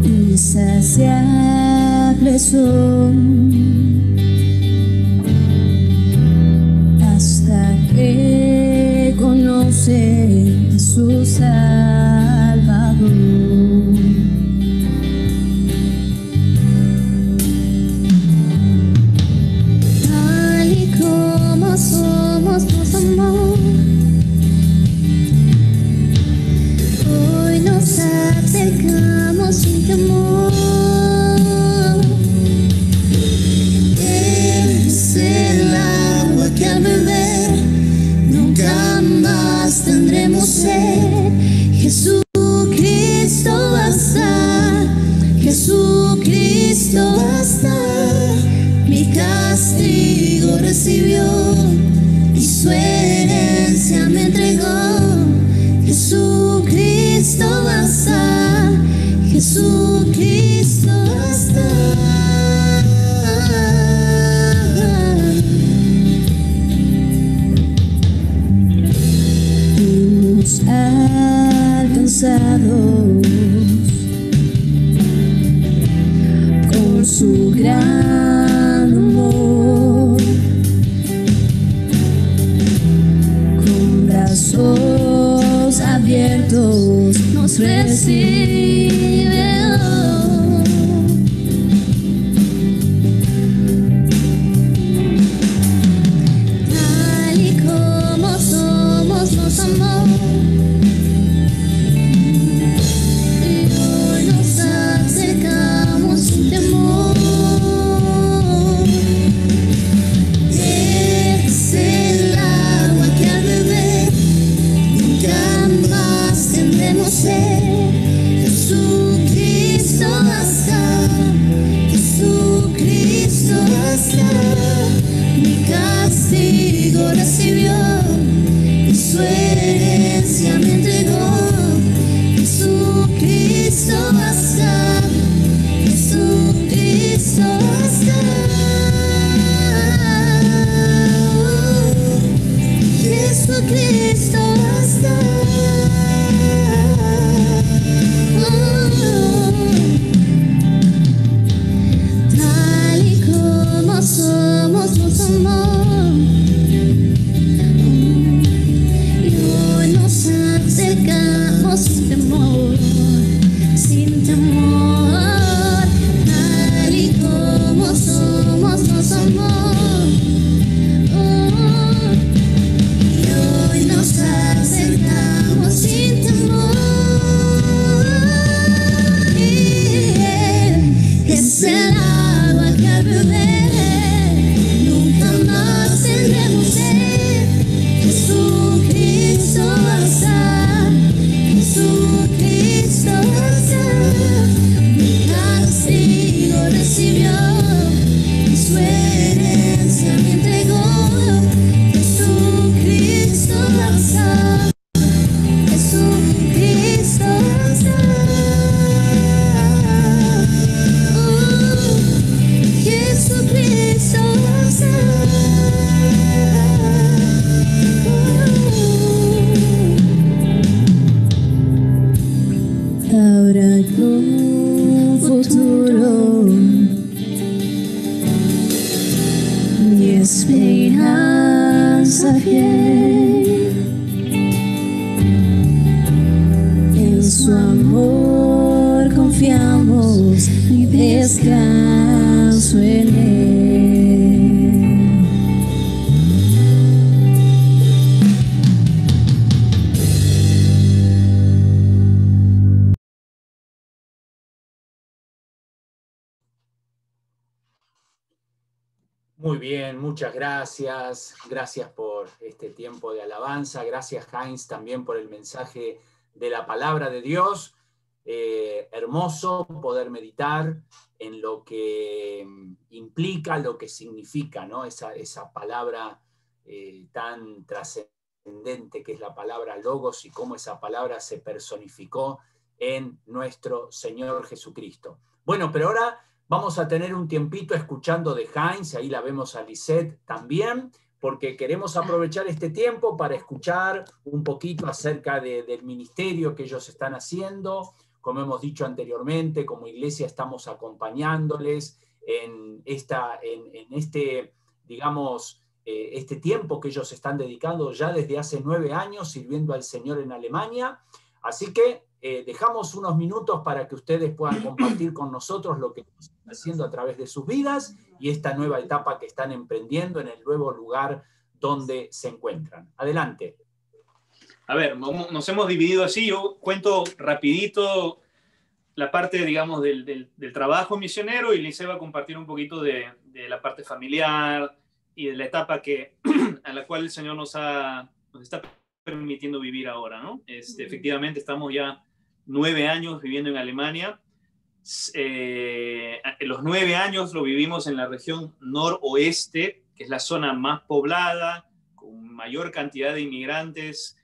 insaciables son hasta que conocen a su Salvador. Tal y como somos, nos amó. Hoy nos acercamos sin temor. Es el agua que al beber nunca más tendremos sed. Jesucristo basta, Jesucristo basta. Mi castigo recibió y su herencia me entregó. Jesucristo basta, Jesucristo basta. Hemos alcanzado con su gran amor, con abiertos nos recibe. Tal y como somos nos amó, y hoy nos acercamos sin temor. Es el agua que al beber nunca más tendremos sed. Jesucristo basta, Jesucristo basta. Mi castigo recibió y su herencia me entregó. Jesucristo basta, Jesucristo basta. Jesucristo basta. Tal y como somos nos amó, y hoy nos acercamos sin temor, sin temor. Tal y como somos nos amó, y hoy nos acercamos sin temor. Es el agua que al beber nunca más tendremos sed. Jesucristo basta, Jesucristo basta. Mi castigo recibió y su herencia me entregó. Jesucristo basta, Jesucristo basta. Jesucristo basta. Ahora con futuro mi esperanza fiel, en su amor confiamos y descanso en él. Muy bien, muchas gracias. Gracias por este tiempo de alabanza. Gracias, Heinz, también por el mensaje de la palabra de Dios. Hermoso poder meditar en lo que implica, lo que significa, ¿no? Esa palabra tan trascendente que es la palabra Logos y cómo esa palabra se personificó en nuestro Señor Jesucristo. Bueno, pero ahora vamos a tener un tiempito escuchando de Heinz, ahí la vemos a Lisette también, porque queremos aprovechar este tiempo para escuchar un poquito acerca del ministerio que ellos están haciendo. Como hemos dicho anteriormente, como iglesia estamos acompañándoles en este, digamos, este tiempo que ellos están dedicando ya desde hace 9 años sirviendo al Señor en Alemania. Así que dejamos unos minutos para que ustedes puedan compartir con nosotros lo que están haciendo a través de sus vidas y esta nueva etapa que están emprendiendo en el nuevo lugar donde se encuentran. Adelante. A ver, nos hemos dividido así. Yo cuento rapidito la parte, digamos, del trabajo misionero y Lice va a compartir un poquito de la parte familiar y de la etapa a la cual el Señor nos está permitiendo vivir ahora, ¿no? Efectivamente, estamos ya 9 años viviendo en Alemania. Los 9 años lo vivimos en la región noroeste, que es la zona más poblada, con mayor cantidad de inmigrantes.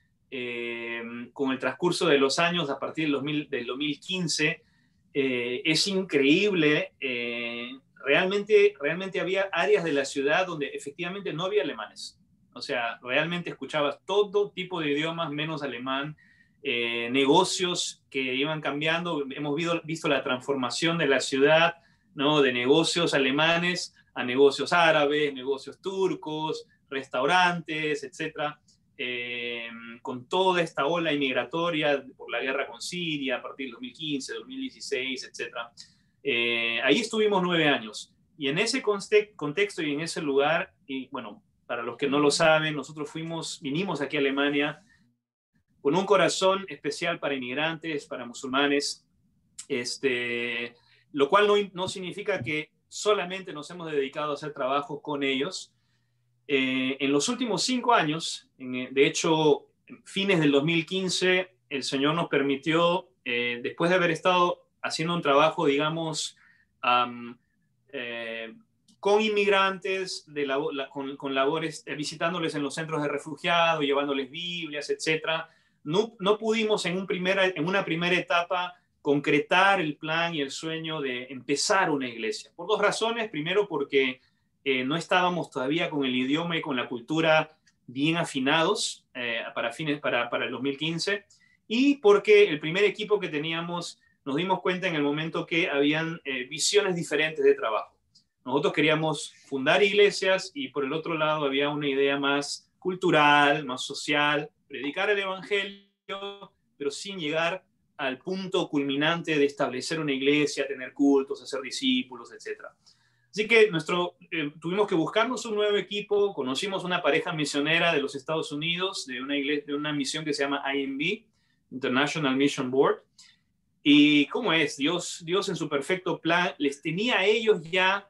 Con el transcurso de los años, a partir del 2015, es increíble. Realmente había áreas de la ciudad donde efectivamente no había alemanes. O sea, realmente escuchabas todo tipo de idiomas menos alemán, negocios que iban cambiando. Hemos visto la transformación de la ciudad, ¿no? De negocios alemanes a negocios árabes, negocios turcos, restaurantes, etc. con toda esta ola inmigratoria por la guerra con Siria a partir del 2015, 2016, etc. Ahí estuvimos 9 años. Y en ese contexto y en ese lugar, y bueno, para los que no lo saben, nosotros vinimos aquí a Alemania con un corazón especial para inmigrantes, para musulmanes, lo cual no significa que solamente nos hemos dedicado a hacer trabajo con ellos. En los últimos 5 años, de hecho, fines del 2015, el Señor nos permitió, después de haber estado haciendo un trabajo, digamos, con inmigrantes, con labores, visitándoles en los centros de refugiados, llevándoles Biblias, etc. No pudimos en una primera etapa concretar el plan y el sueño de empezar una iglesia. Por 2 razones. Primero, porque no estábamos todavía con el idioma y con la cultura bien afinados para el 2015, y porque el primer equipo que teníamos nos dimos cuenta en el momento que habían visiones diferentes de trabajo. Nosotros queríamos fundar iglesias y por el otro lado había una idea más cultural, más social, predicar el evangelio, pero sin llegar al punto culminante de establecer una iglesia, tener cultos, hacer discípulos, etc. Así que tuvimos que buscarnos un nuevo equipo. Conocimos una pareja misionera de los Estados Unidos, de una misión que se llama IMB, International Mission Board. Y ¿cómo es? Dios en su perfecto plan les tenía a ellos ya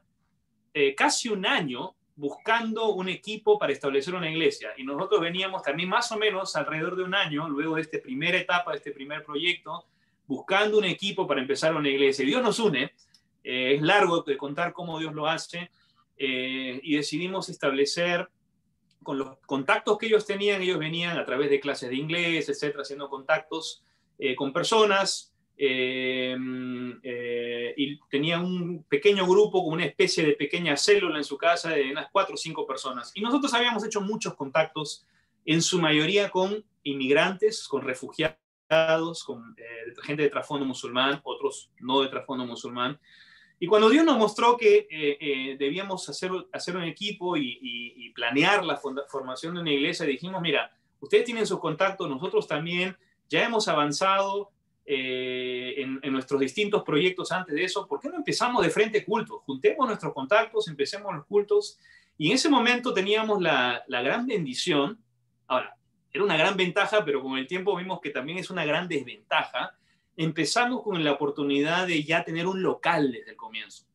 casi un año buscando un equipo para establecer una iglesia. Y nosotros veníamos también más o menos alrededor de un año, luego de esta primera etapa, de este primer proyecto, buscando un equipo para empezar una iglesia. Y Dios nos une. Es largo de contar cómo Dios lo hace, y decidimos establecer, con los contactos que ellos tenían, ellos venían a través de clases de inglés, etcétera, haciendo contactos con personas, y tenían un pequeño grupo, como una especie de pequeña célula en su casa de unas 4 o 5 personas. Y nosotros habíamos hecho muchos contactos, en su mayoría con inmigrantes, con refugiados, con gente de trasfondo musulmán, otros no de trasfondo musulmán. Y cuando Dios nos mostró que debíamos hacer un equipo y planear la formación de una iglesia, dijimos, mira, ustedes tienen sus contactos, nosotros también, ya hemos avanzado en nuestros distintos proyectos antes de eso, ¿por qué no empezamos de frente cultos? Juntemos nuestros contactos, empecemos los cultos. Y en ese momento teníamos la gran bendición. Ahora, era una gran ventaja, pero con el tiempo vimos que también es una gran desventaja. Empezamos con la oportunidad de ya tener un local desde el comienzo.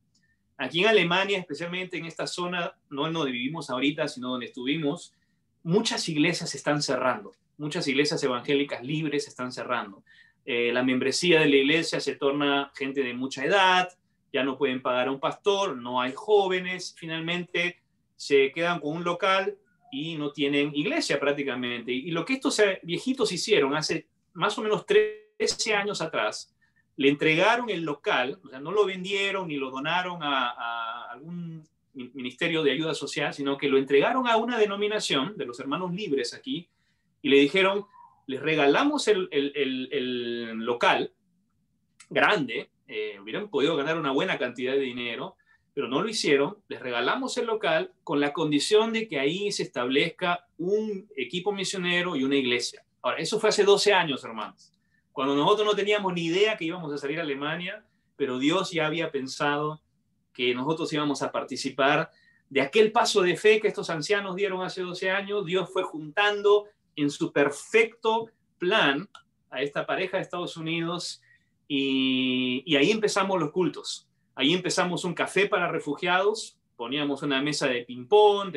Aquí en Alemania, especialmente en esta zona, no en donde vivimos ahorita, sino donde estuvimos, muchas iglesias se están cerrando. Muchas iglesias evangélicas libres se están cerrando. La membresía de la iglesia se torna gente de mucha edad, ya no pueden pagar a un pastor, no hay jóvenes, finalmente se quedan con un local y no tienen iglesia prácticamente. Y lo que estos viejitos hicieron hace más o menos 13 años atrás, le entregaron el local, o sea, no lo vendieron ni lo donaron a algún ministerio de ayuda social, sino que lo entregaron a una denominación de los hermanos libres aquí y le dijeron, les regalamos el local grande, hubieran podido ganar una buena cantidad de dinero, pero no lo hicieron, les regalamos el local con la condición de que ahí se establezca un equipo misionero y una iglesia. Ahora, eso fue hace 12 años, hermanos, cuando nosotros no teníamos ni idea que íbamos a salir a Alemania, pero Dios ya había pensado que nosotros íbamos a participar de aquel paso de fe que estos ancianos dieron hace 12 años. Dios fue juntando en su perfecto plan a esta pareja de Estados Unidos y ahí empezamos los cultos. Ahí empezamos un café para refugiados, poníamos una mesa de ping-pong,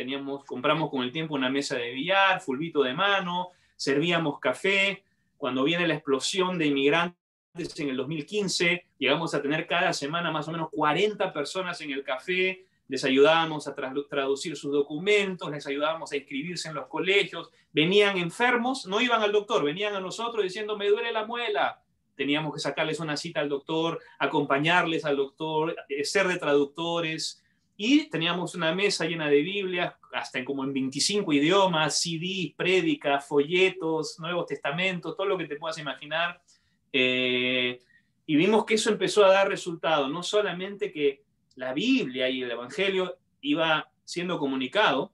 compramos con el tiempo una mesa de billar, fulbito de mano, servíamos café. Cuando viene la explosión de inmigrantes en el 2015, llegamos a tener cada semana más o menos 40 personas en el café, les ayudábamos a traducir sus documentos, les ayudábamos a inscribirse en los colegios, venían enfermos, no iban al doctor, venían a nosotros diciendo, me duele la muela. Teníamos que sacarles una cita al doctor, acompañarles al doctor, ser de traductores, y teníamos una mesa llena de Biblias, hasta como en 25 idiomas, CDs, prédicas, folletos, Nuevos Testamentos, todo lo que te puedas imaginar. Y vimos que eso empezó a dar resultado, no solamente que la Biblia y el Evangelio iba siendo comunicado,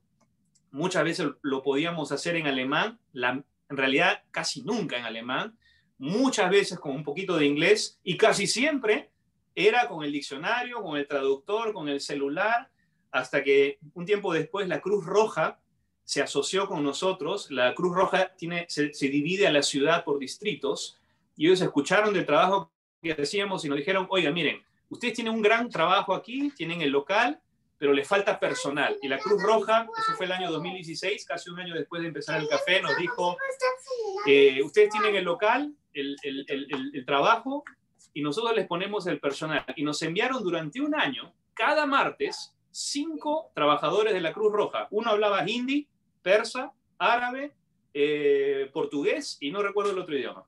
muchas veces lo podíamos hacer en alemán, en realidad casi nunca en alemán, muchas veces con un poquito de inglés y casi siempre era con el diccionario, con el traductor, con el celular, hasta que un tiempo después la Cruz Roja se asoció con nosotros. La Cruz Roja se divide a la ciudad por distritos y ellos escucharon del trabajo que hacíamos y nos dijeron, oiga, miren, ustedes tienen un gran trabajo aquí, tienen el local, pero les falta personal. Y la Cruz Roja, eso fue el año 2016, casi un año después de empezar el café, nos dijo, ustedes tienen el local, el trabajo, y nosotros les ponemos el personal. Y nos enviaron durante un año, cada martes, 5 trabajadores de la Cruz Roja. Uno hablaba hindi, persa, árabe, portugués y no recuerdo el otro idioma.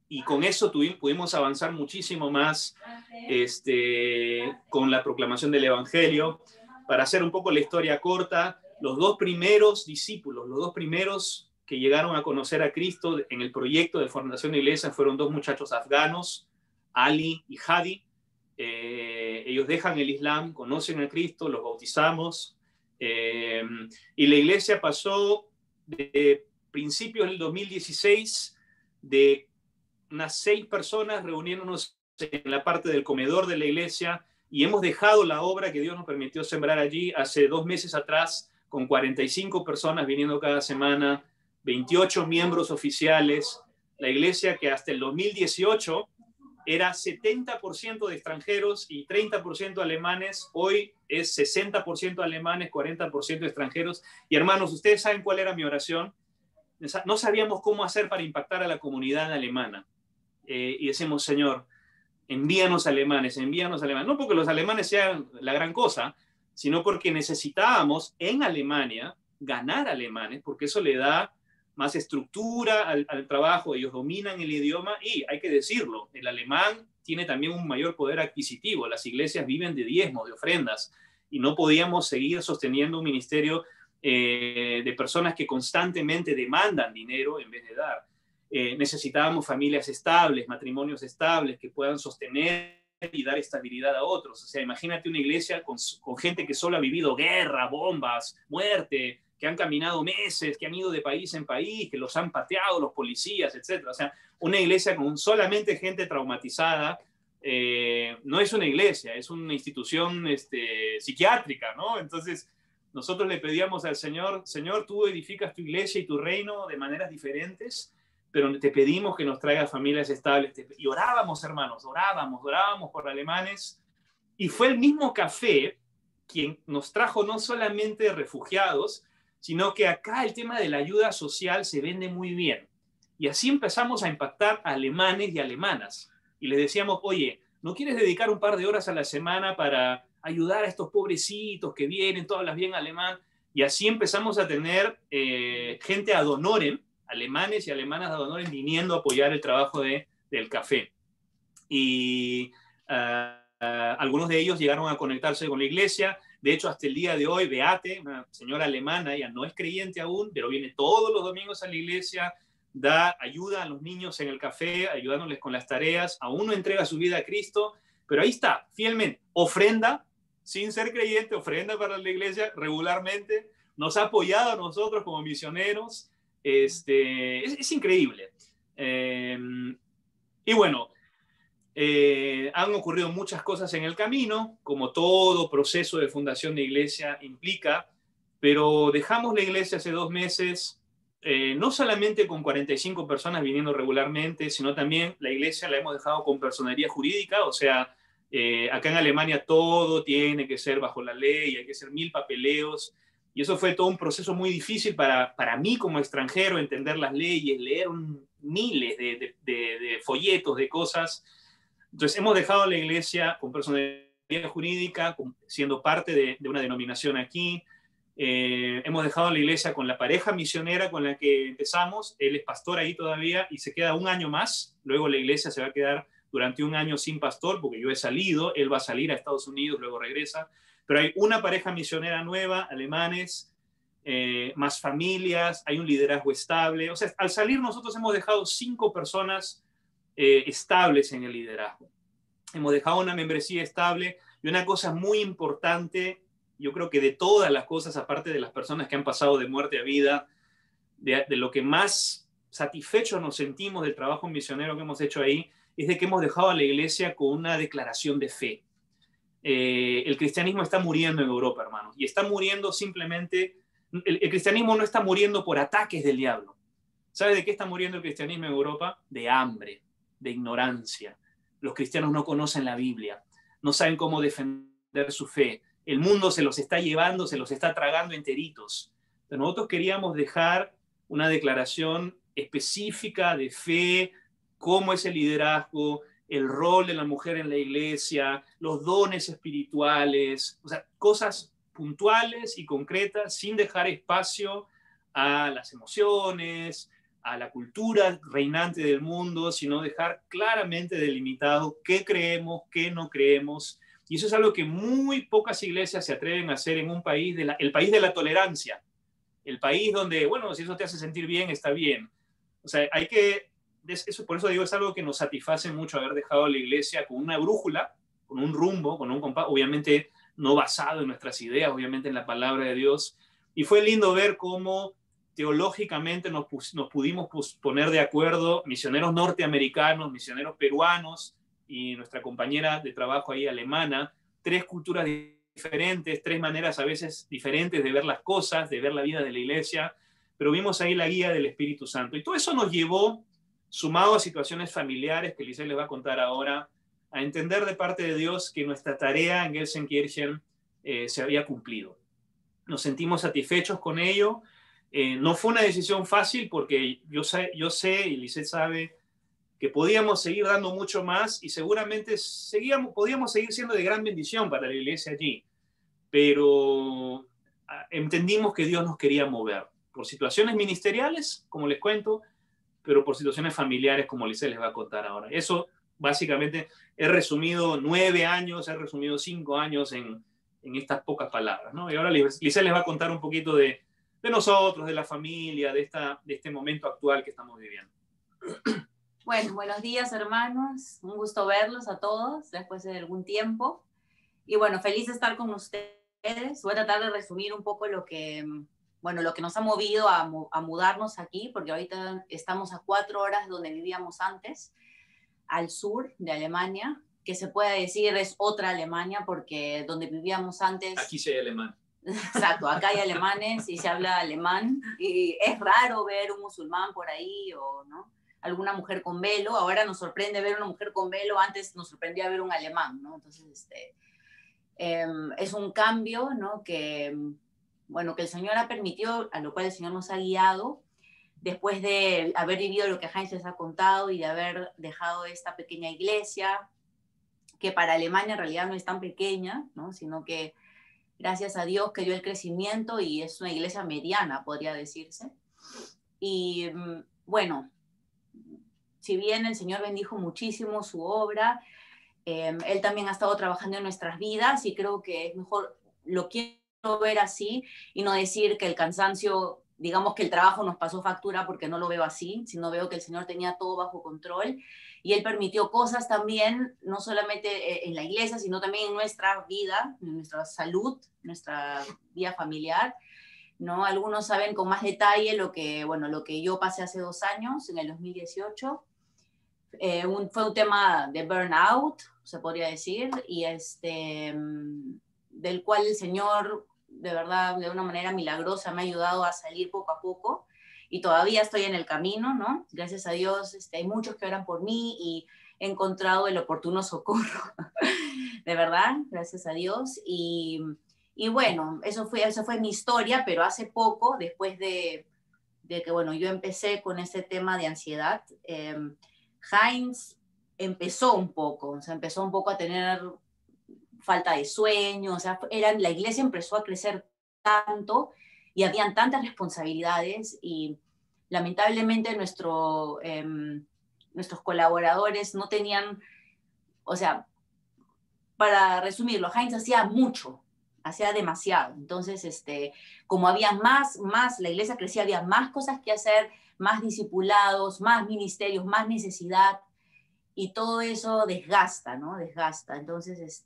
Y con eso pudimos avanzar muchísimo más con la proclamación del Evangelio. Para hacer un poco la historia corta, los 2 primeros discípulos, los 2 primeros que llegaron a conocer a Cristo en el proyecto de fundación de iglesia fueron 2 muchachos afganos, Ali y Hadi. Ellos dejan el Islam, conocen a Cristo, los bautizamos, y la iglesia pasó de principios del 2016 de unas 6 personas reuniéndonos en la parte del comedor de la iglesia, y hemos dejado la obra que Dios nos permitió sembrar allí hace 2 meses atrás, con 45 personas viniendo cada semana, 28 miembros oficiales. La iglesia que hasta el 2018 era 70% de extranjeros y 30% alemanes, hoy es 60% alemanes, 40% extranjeros. Y hermanos, ¿ustedes saben cuál era mi oración? No sabíamos cómo hacer para impactar a la comunidad alemana. Y decimos, Señor, envíanos alemanes, no porque los alemanes sean la gran cosa, sino porque necesitábamos en Alemania ganar alemanes, porque eso le da más estructura al trabajo, ellos dominan el idioma y, hay que decirlo, el alemán tiene también un mayor poder adquisitivo, las iglesias viven de diezmos, de ofrendas, y no podíamos seguir sosteniendo un ministerio de personas que constantemente demandan dinero en vez de dar. Necesitábamos familias estables, matrimonios estables que puedan sostener y dar estabilidad a otros. O sea, imagínate una iglesia con gente que solo ha vivido guerra, bombas, muerte, que han caminado meses, que han ido de país en país, que los han pateado los policías, etc. O sea, una iglesia con solamente gente traumatizada no es una iglesia, es una institución psiquiátrica, ¿no? Entonces, nosotros le pedíamos al Señor, Señor, tú edificas tu iglesia y tu reino de maneras diferentes, pero te pedimos que nos traigas familias estables. Y orábamos, hermanos, orábamos por alemanes. Y fue el mismo café quien nos trajo no solamente refugiados, sino que acá el tema de la ayuda social se vende muy bien. Y así empezamos a impactar a alemanes y alemanas. Y les decíamos, oye, ¿no quieres dedicar un par de horas a la semana para ayudar a estos pobrecitos que vienen, tú hablas bien alemán? Y así empezamos a tener gente ad honorem, alemanes y alemanas ad honorem, viniendo a apoyar el trabajo del café. Y algunos de ellos llegaron a conectarse con la iglesia. De hecho, hasta el día de hoy, Beate, una señora alemana, ella no es creyente aún, pero viene todos los domingos a la iglesia, da ayuda a los niños en el café, ayudándoles con las tareas, aún no entrega su vida a Cristo, pero ahí está, fielmente, ofrenda, sin ser creyente, ofrenda para la iglesia regularmente, nos ha apoyado a nosotros como misioneros, es increíble. Y bueno, han ocurrido muchas cosas en el camino, como todo proceso de fundación de iglesia implica, pero dejamos la iglesia hace 2 meses, no solamente con 45 personas viniendo regularmente, sino también la iglesia la hemos dejado con personería jurídica, o sea, acá en Alemania todo tiene que ser bajo la ley, hay que hacer 1000 papeleos, y eso fue todo un proceso muy difícil para mí como extranjero, entender las leyes, leer miles de folletos, de cosas. Entonces hemos dejado la iglesia con personería jurídica, siendo parte de una denominación aquí. Hemos dejado la iglesia con la pareja misionera con la que empezamos. Él es pastor ahí todavía y se queda 1 año más. Luego la iglesia se va a quedar durante 1 año sin pastor porque yo he salido, él va a salir a Estados Unidos, luego regresa. Pero hay una pareja misionera nueva, alemanes, más familias, hay un liderazgo estable. O sea, al salir nosotros hemos dejado 5 personas estables en el liderazgo. Hemos dejado una membresía estable y una cosa muy importante Yo creo que de todas las cosas, aparte de las personas que han pasado de muerte a vida, de lo que más satisfechos nos sentimos del trabajo misionero que hemos hecho ahí, es de que hemos dejado a la iglesia con una declaración de fe. El cristianismo está muriendo en Europa, hermanos, y está muriendo simplemente, el cristianismo no está muriendo por ataques del diablo. ¿Sabe de qué está muriendo el cristianismo en Europa? De hambre, de ignorancia. Los cristianos no conocen la Biblia, no saben cómo defender su fe. El mundo se los está llevando, se los está tragando enteritos. Pero nosotros queríamos dejar una declaración específica de fe, cómo es el liderazgo, el rol de la mujer en la iglesia, los dones espirituales, o sea, cosas puntuales y concretas, sin dejar espacio a las emociones, a la cultura reinante del mundo, sino dejar claramente delimitado qué creemos, qué no creemos. Y eso es algo que muy pocas iglesias se atreven a hacer en un país, el país de la tolerancia, el país donde, bueno, si eso te hace sentir bien, está bien. O sea, hay que, eso, por eso digo, es algo que nos satisface mucho haber dejado a la iglesia con una brújula, con un rumbo, con un compás, obviamente no basado en nuestras ideas, obviamente en la palabra de Dios. Y fue lindo ver cómo teológicamente nos pudimos poner de acuerdo, misioneros norteamericanos, misioneros peruanos y nuestra compañera de trabajo ahí alemana, 3 culturas diferentes, 3 maneras a veces diferentes de ver las cosas, de ver la vida de la iglesia, pero vimos ahí la guía del Espíritu Santo. Y todo eso nos llevó, sumado a situaciones familiares que Lisette les va a contar ahora, a entender de parte de Dios que nuestra tarea en Gelsenkirchen se había cumplido. Nos sentimos satisfechos con ello. No fue una decisión fácil porque yo sé y Lisette sabe que podíamos seguir dando mucho más y seguramente podíamos seguir siendo de gran bendición para la iglesia allí, pero entendimos que Dios nos quería mover por situaciones ministeriales, como les cuento, pero por situaciones familiares, como Lisette les va a contar ahora. Eso básicamente he resumido 9 años, he resumido 5 años en estas pocas palabras, ¿no? Y ahora Lisette les va a contar un poquito de nosotros, de la familia, de este momento actual que estamos viviendo. Bueno, buenos días, hermanos. Un gusto verlos a todos después de algún tiempo. Y bueno, feliz de estar con ustedes. Voy a tratar de resumir un poco lo que nos ha movido a mudarnos aquí, porque ahorita estamos a 4 horas de donde vivíamos antes, al sur de Alemania, que se puede decir es otra Alemania, porque donde vivíamos antes... Aquí sí hay alemán. Exacto, acá hay alemanes y se habla alemán, y es raro ver un musulmán por ahí, o ¿no? Alguna mujer con velo. Ahora nos sorprende ver una mujer con velo, antes nos sorprendía ver un alemán, ¿no? Entonces, es un cambio, ¿no? Que el Señor ha permitido, a lo cual el Señor nos ha guiado, después de haber vivido lo que Heinz les ha contado y de haber dejado esta pequeña iglesia, que para Alemania en realidad no es tan pequeña, ¿no? Sino que gracias a Dios que dio el crecimiento y es una iglesia mediana, podría decirse. Y bueno, si bien el Señor bendijo muchísimo su obra, Él también ha estado trabajando en nuestras vidas y creo que es mejor, lo quiero ver así y no decir que el cansancio, digamos que el trabajo nos pasó factura, porque no lo veo así, sino veo que el Señor tenía todo bajo control y Él permitió cosas también, no solamente en la iglesia, sino también en nuestra vida, en nuestra salud, nuestra vida familiar, ¿no? Algunos saben con más detalle lo que yo pasé hace 2 años, en el 2018. Fue un tema de burnout, se podría decir, y del cual el Señor, de verdad, de una manera milagrosa, me ha ayudado a salir poco a poco, y todavía estoy en el camino, ¿no? Gracias a Dios, hay muchos que oran por mí, y he encontrado el oportuno socorro, de verdad, gracias a Dios, y bueno, eso fue mi historia, pero hace poco, después de que, yo empecé con ese tema de ansiedad, Heinz empezó un poco a tener falta de sueño, o sea, la iglesia empezó a crecer tanto y habían tantas responsabilidades y lamentablemente nuestros colaboradores no tenían, o sea, para resumirlo, Heinz hacía mucho, hacía demasiado, entonces como había más, la iglesia crecía, había más cosas que hacer, más discipulados, más ministerios, más necesidad, y todo eso desgasta, ¿no? Desgasta. Entonces,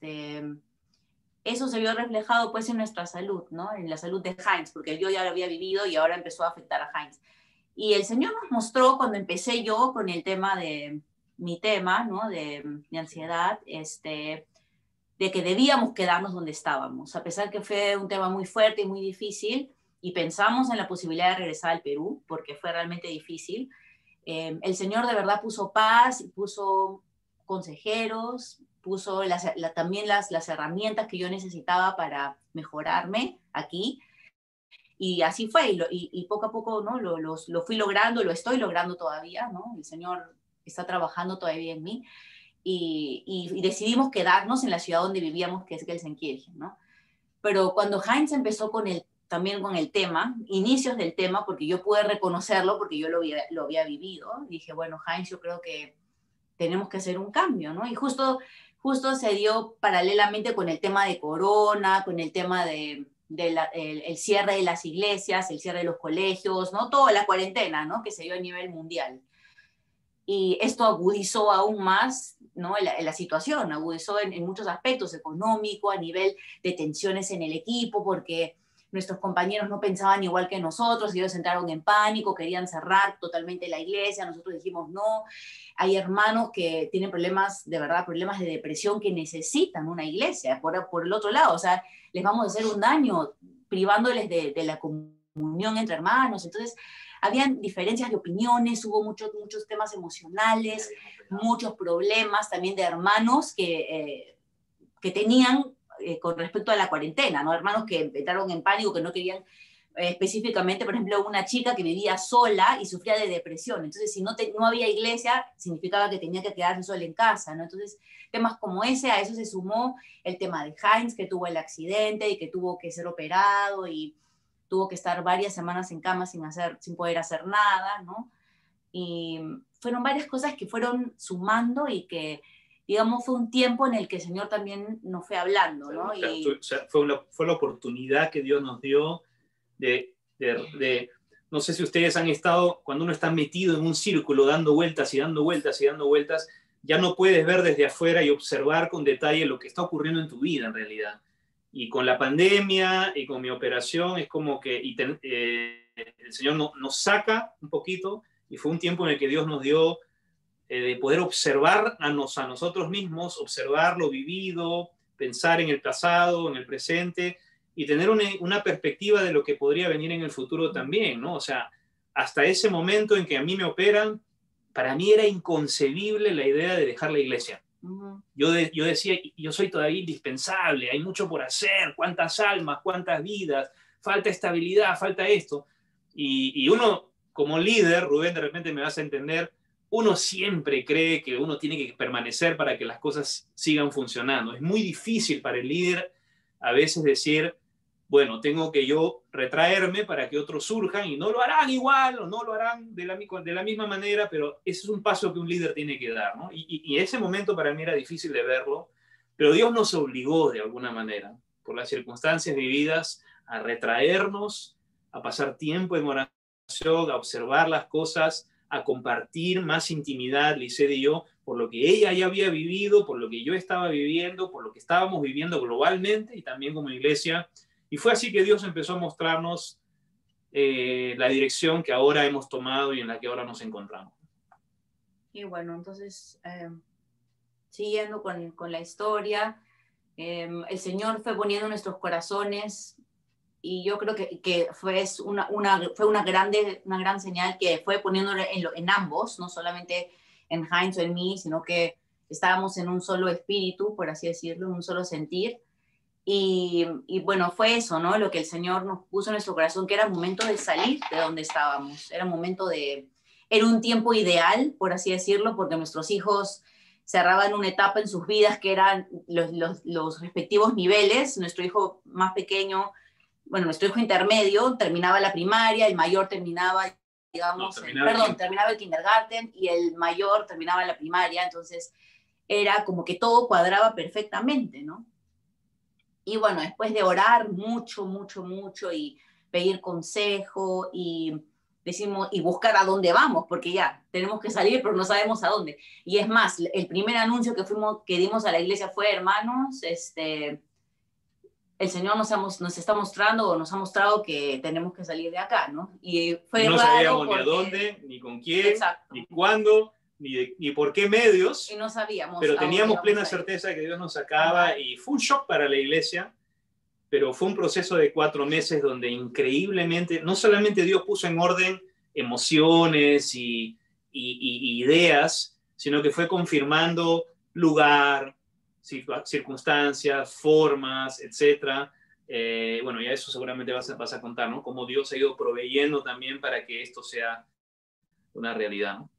eso se vio reflejado pues en nuestra salud, ¿no? En la salud de Heinz, porque yo ya lo había vivido y ahora empezó a afectar a Heinz. Y el Señor nos mostró cuando empecé yo con el tema de mi tema, ¿no? De ansiedad, de que debíamos quedarnos donde estábamos, a pesar que fue un tema muy fuerte y muy difícil, y pensamos en la posibilidad de regresar al Perú, porque fue realmente difícil. El Señor de verdad puso paz, puso consejeros, puso también las herramientas que yo necesitaba para mejorarme aquí, y así fue, y poco a poco, ¿no? Lo fui logrando, lo estoy logrando todavía, ¿no? El Señor está trabajando todavía en mí, y decidimos quedarnos en la ciudad donde vivíamos, que es Gelsenkirchen, ¿no? Pero cuando Heinz empezó también con el tema, inicios del tema, porque yo pude reconocerlo, porque yo lo había vivido, dije, bueno, Heinz, yo creo que tenemos que hacer un cambio, ¿no? Y justo se dio paralelamente con el tema de Corona, con el tema el cierre de las iglesias, el cierre de los colegios, ¿no? Toda la cuarentena, ¿no? Que se dio a nivel mundial. Y esto agudizó aún más, ¿no? la situación, agudizó en muchos aspectos, económico, a nivel de tensiones en el equipo, porque nuestros compañeros no pensaban igual que nosotros, ellos entraron en pánico, querían cerrar totalmente la iglesia, nosotros dijimos no. Hay hermanos que tienen problemas, de verdad, problemas de depresión, que necesitan una iglesia, por el otro lado, o sea, les vamos a hacer un daño privándoles de la comunión entre hermanos. Entonces, habían diferencias de opiniones, hubo muchos temas emocionales, muchos problemas también de hermanos que tenían con respecto a la cuarentena, ¿no? Hermanos que entraron en pánico, que no querían específicamente, por ejemplo, una chica que vivía sola y sufría de depresión. Entonces, si no había iglesia, significaba que tenía que quedarse sola en casa, ¿no? Entonces, temas como ese, a eso se sumó el tema de Heinz, que tuvo el accidente y que tuvo que ser operado y tuvo que estar varias semanas en cama sin poder hacer nada, ¿no? Y fueron varias cosas que fueron sumando y que, digamos, fue un tiempo en el que el Señor también nos fue hablando, ¿no? Fue la oportunidad que Dios nos dio no sé si ustedes han estado, cuando uno está metido en un círculo dando vueltas y dando vueltas y dando vueltas, ya no puedes ver desde afuera y observar con detalle lo que está ocurriendo en tu vida en realidad. Y con la pandemia y con mi operación es como que el Señor nos saca un poquito, y fue un tiempo en el que Dios nos dio de poder observar a nosotros mismos, observar lo vivido, pensar en el pasado, en el presente, y tener una perspectiva de lo que podría venir en el futuro también, ¿no? O sea, hasta ese momento en que a mí me operan, para mí era inconcebible la idea de dejar la iglesia. Yo decía, yo soy todavía indispensable, hay mucho por hacer, cuántas almas, cuántas vidas, falta estabilidad, falta esto. Y uno, como líder, Rubén, de repente me vas a entender, uno siempre cree que uno tiene que permanecer para que las cosas sigan funcionando. Es muy difícil para el líder a veces decir, bueno, tengo que yo retraerme para que otros surjan, y no lo harán igual o no lo harán de la misma manera, pero ese es un paso que un líder tiene que dar, ¿no? Y ese momento para mí era difícil de verlo, pero Dios nos obligó de alguna manera, por las circunstancias vividas, a retraernos, a pasar tiempo en oración, a observar las cosas, a compartir más intimidad, Lisette y yo, por lo que ella ya había vivido, por lo que yo estaba viviendo, por lo que estábamos viviendo globalmente y también como iglesia. Y fue así que Dios empezó a mostrarnos la dirección que ahora hemos tomado y en la que ahora nos encontramos. Y bueno, entonces, siguiendo con la historia, el Señor fue poniendo en nuestros corazones, y yo creo que fue una gran señal que fue poniendo en ambos, no solamente en Heinz o en mí, sino que estábamos en un solo espíritu, por así decirlo, en un solo sentir. Y bueno, fue eso, ¿no? Lo que el Señor nos puso en nuestro corazón, que era momento de salir de donde estábamos. Era un tiempo ideal, por así decirlo, porque nuestros hijos cerraban una etapa en sus vidas que eran los respectivos niveles. Nuestro hijo más pequeño, nuestro hijo intermedio terminaba la primaria, el mayor terminaba el kindergarten, y el mayor terminaba la primaria. Entonces era como que todo cuadraba perfectamente, ¿no? Y bueno, después de orar mucho y pedir consejo y buscar a dónde vamos, porque ya tenemos que salir, pero no sabemos a dónde. Y es más, el primer anuncio que dimos a la iglesia fue, hermanos, el Señor nos está mostrando o nos ha mostrado que tenemos que salir de acá, ¿no? Y fue no raro sabíamos ni a porque- dónde, ni con quién, Exacto. ni cuándo, ni por qué medios, Y no sabíamos. pero a dónde teníamos íbamos plena a ir. certeza de que Dios nos sacaba y fue un shock para la iglesia, pero fue un proceso de 4 meses donde increíblemente, no solamente Dios puso en orden emociones y ideas, sino que fue confirmando lugar, circunstancias, formas, etcétera. Bueno, ya eso seguramente vas a contar, ¿no? Cómo Dios ha ido proveyendo también para que esto sea una realidad, ¿no?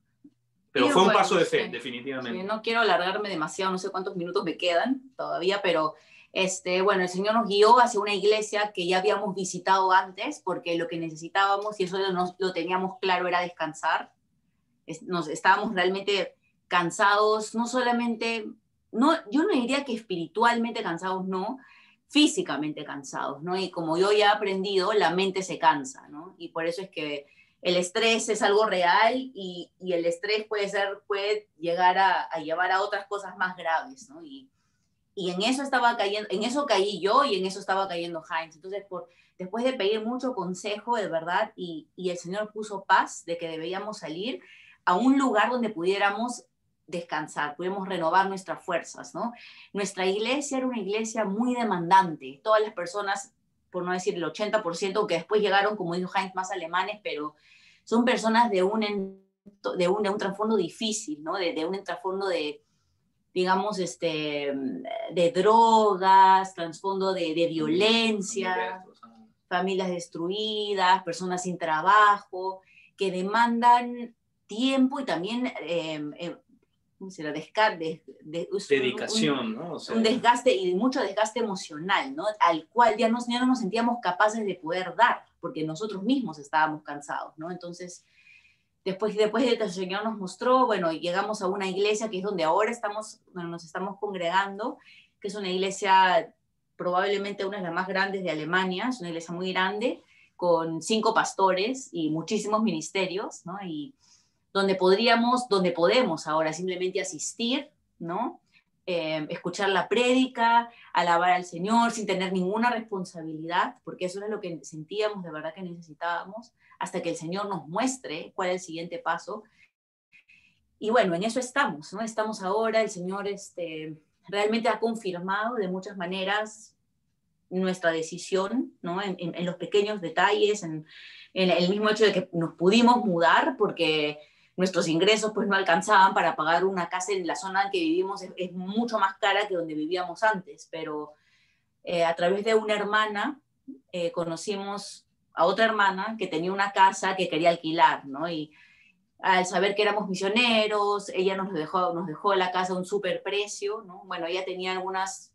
Pero Sí, fue un bueno, paso de fe, sí. definitivamente. Sí, no quiero alargarme demasiado, no sé cuántos minutos me quedan todavía, pero bueno, el Señor nos guió hacia una iglesia que ya habíamos visitado antes, porque lo que necesitábamos, y eso lo teníamos claro, era descansar. Estábamos realmente cansados, no solamente, yo no diría que espiritualmente cansados, no, físicamente cansados, ¿no? Y como yo ya he aprendido, la mente se cansa, ¿no? Y por eso es que el estrés es algo real y el estrés puede llegar a llevar a otras cosas más graves, ¿no? Y en eso en eso caí yo y en eso estaba cayendo Heinz. Entonces, después de pedir mucho consejo, de verdad, y el Señor puso paz de que debíamos salir a un lugar donde pudiéramos descansar, pudiéramos renovar nuestras fuerzas, ¿no? Nuestra iglesia era una iglesia muy demandante. Todas las personas, por no decir el 80%, que después llegaron, como dijo Heinz, más alemanes, pero son personas de un trasfondo difícil, ¿no? De un trasfondo de, digamos, de drogas, trasfondo de violencia, familias destruidas, personas sin trabajo, que demandan tiempo y también ¿cómo será? Dedicación, ¿no? O sea, Un desgaste y mucho desgaste emocional, ¿no? Al cual ya no nos sentíamos capaces de poder dar, porque nosotros mismos estábamos cansados, ¿no? Entonces, después de que el Señor nos mostró, bueno, llegamos a una iglesia que es donde ahora nos estamos congregando, que es una iglesia probablemente una de las más grandes de Alemania, es una iglesia muy grande, con 5 pastores y muchísimos ministerios, ¿no? Y donde podemos ahora simplemente asistir, ¿no? Escuchar la prédica, alabar al Señor sin tener ninguna responsabilidad, porque eso es lo que sentíamos de verdad que necesitábamos, hasta que el Señor nos muestre cuál es el siguiente paso. Y bueno, en eso estamos, ¿no? Estamos ahora, el Señor realmente ha confirmado de muchas maneras nuestra decisión, ¿no? En los pequeños detalles, en el mismo hecho de que nos pudimos mudar, porque nuestros ingresos pues no alcanzaban para pagar una casa en la zona en que vivimos, es mucho más cara que donde vivíamos antes, pero a través de una hermana conocimos a otra hermana que tenía una casa que quería alquilar, ¿no? Y al saber que éramos misioneros, ella nos dejó la casa a un súper precio, ¿no? Bueno, ella tenía algunos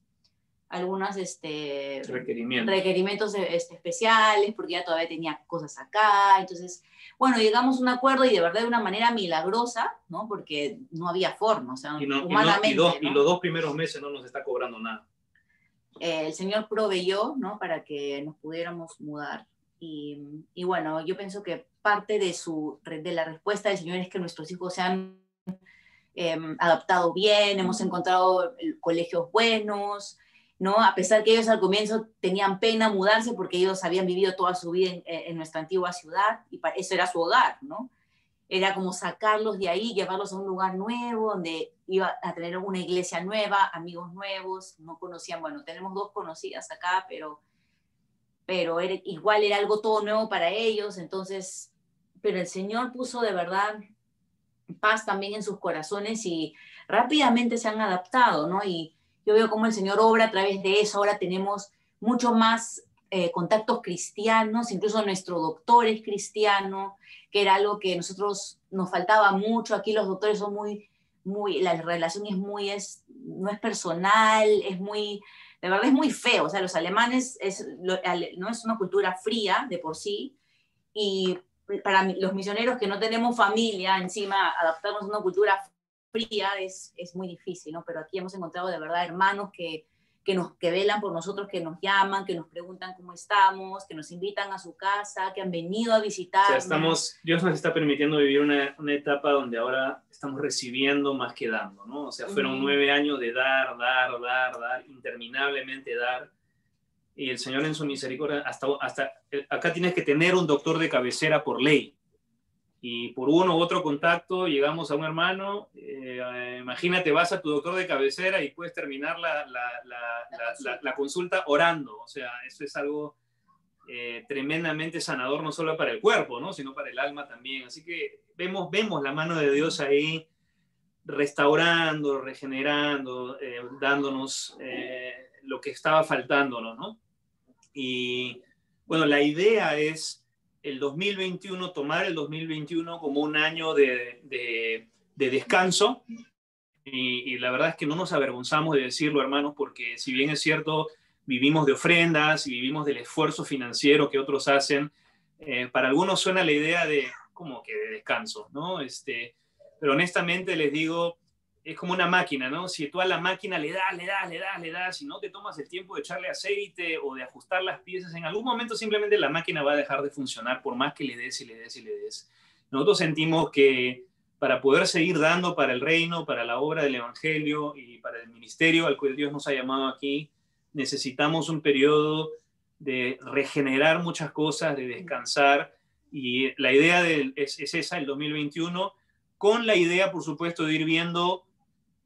requerimientos especiales, porque ella todavía tenía cosas acá. Entonces, bueno, llegamos a un acuerdo y de verdad de una manera milagrosa, ¿no? Porque no había forma, o sea, humanamente. Y los 2 primeros meses no nos está cobrando nada. El Señor proveyó, ¿no? Para que nos pudiéramos mudar. Y bueno, yo pienso que parte de la respuesta del Señor es que nuestros hijos se han adaptado bien, hemos encontrado colegios buenos, ¿no? A pesar que ellos al comienzo tenían pena mudarse porque ellos habían vivido toda su vida en nuestra antigua ciudad y eso era su hogar, ¿no? Era como sacarlos de ahí, llevarlos a un lugar nuevo donde iba a tener una iglesia nueva, amigos nuevos, no conocían, bueno, tenemos 2 conocidas acá, pero igual era algo todo nuevo para ellos, entonces, pero el Señor puso de verdad paz también en sus corazones y rápidamente se han adaptado, ¿no? Y yo veo cómo el Señor obra a través de eso. Ahora tenemos mucho más contactos cristianos, incluso nuestro doctor es cristiano, que era algo que nosotros nos faltaba mucho. Aquí los doctores son la relación no es personal, de verdad es muy feo. O sea, los alemanes no es una cultura fría de por sí, y para los misioneros que no tenemos familia, encima adaptarnos a una cultura fría es muy difícil, ¿no? Pero aquí hemos encontrado de verdad hermanos que velan por nosotros, que nos llaman, que nos preguntan cómo estamos, que nos invitan a su casa, que han venido a visitarnos. O sea, Dios nos está permitiendo vivir una etapa donde ahora estamos recibiendo más que dando, ¿no? O sea, fueron 9 años de dar, interminablemente dar. y el Señor en su misericordia, hasta acá tienes que tener un doctor de cabecera por ley. Y por uno u otro contacto llegamos a un hermano, imagínate, vas a tu doctor de cabecera y puedes terminar la consulta orando. O sea, eso es algo tremendamente sanador, no solo para el cuerpo, ¿no? Sino para el alma también. Así que vemos la mano de Dios ahí, restaurando, regenerando, dándonos lo que estaba faltándonos, ¿no? Y bueno, la idea es el 2021, tomar el 2021 como un año de descanso, y la verdad es que no nos avergonzamos de decirlo, hermanos, porque si bien es cierto, vivimos de ofrendas y vivimos del esfuerzo financiero que otros hacen, para algunos suena la idea de, ¿cómo que de descanso? ¿No? Pero honestamente les digo, es como una máquina, ¿no? Si tú a la máquina le das, y no te tomas el tiempo de echarle aceite o de ajustar las piezas, en algún momento simplemente la máquina va a dejar de funcionar por más que le des y le des y le des. Nosotros sentimos que para poder seguir dando para el reino, para la obra del evangelio y para el ministerio al cual Dios nos ha llamado aquí, necesitamos un periodo de regenerar muchas cosas, de descansar, y la idea es esa, el 2021, con la idea, por supuesto, de ir viendo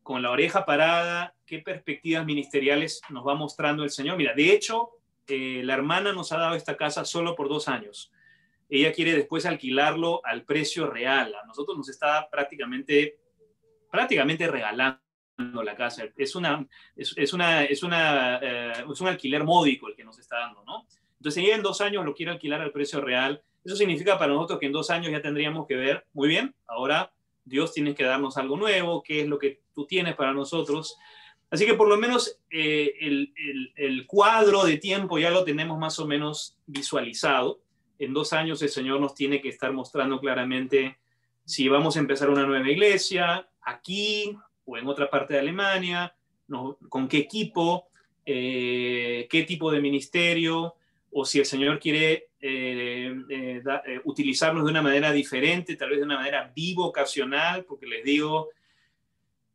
con la oreja parada qué perspectivas ministeriales nos va mostrando el Señor. Mira, de hecho, la hermana nos ha dado esta casa solo por 2 años. Ella quiere después alquilarlo al precio real. A nosotros nos está prácticamente regalando la casa. Es un alquiler módico el que nos está dando, ¿no? Entonces ella en 2 años lo quiere alquilar al precio real. Eso significa para nosotros que en 2 años ya tendríamos que ver, muy bien, ahora Dios tiene que darnos algo nuevo, qué es lo que tú tienes para nosotros. Así que por lo menos el cuadro de tiempo ya lo tenemos más o menos visualizado. En 2 años el Señor nos tiene que estar mostrando claramente si vamos a empezar una nueva iglesia aquí o en otra parte de Alemania, ¿no? Con qué equipo, qué tipo de ministerio, o si el Señor quiere utilizarnos de una manera diferente, tal vez de una manera bivocacional, porque les digo,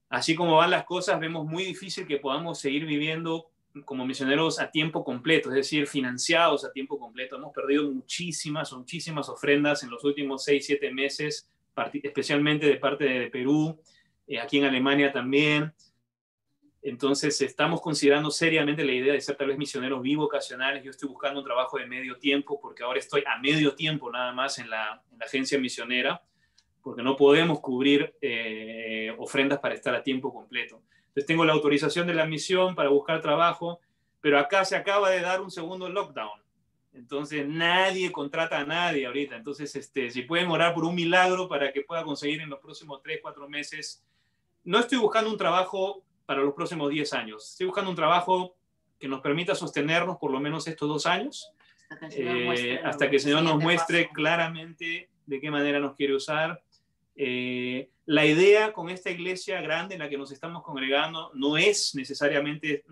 así como van las cosas, vemos muy difícil que podamos seguir viviendo como misioneros a tiempo completo, es decir, financiados a tiempo completo. Hemos perdido muchísimas ofrendas en los últimos 6, 7 meses, especialmente de parte de Perú, aquí en Alemania también. Entonces estamos considerando seriamente la idea de ser tal vez misioneros bivocacionales. Yo estoy buscando un trabajo de medio tiempo, porque ahora estoy a medio tiempo nada más en la agencia misionera, porque no podemos cubrir ofrendas para estar a tiempo completo. Entonces tengo la autorización de la misión para buscar trabajo, pero acá se acaba de dar un segundo lockdown. Entonces nadie contrata a nadie ahorita. Entonces si pueden orar por un milagro para que pueda conseguir en los próximos 3, 4 meses. No estoy buscando un trabajo para los próximos 10 años. Estoy buscando un trabajo que nos permita sostenernos por lo menos estos 2 años, hasta que el Señor nos muestre claramente de qué manera nos quiere usar. La idea con esta iglesia grande en la que nos estamos congregando no es necesariamente,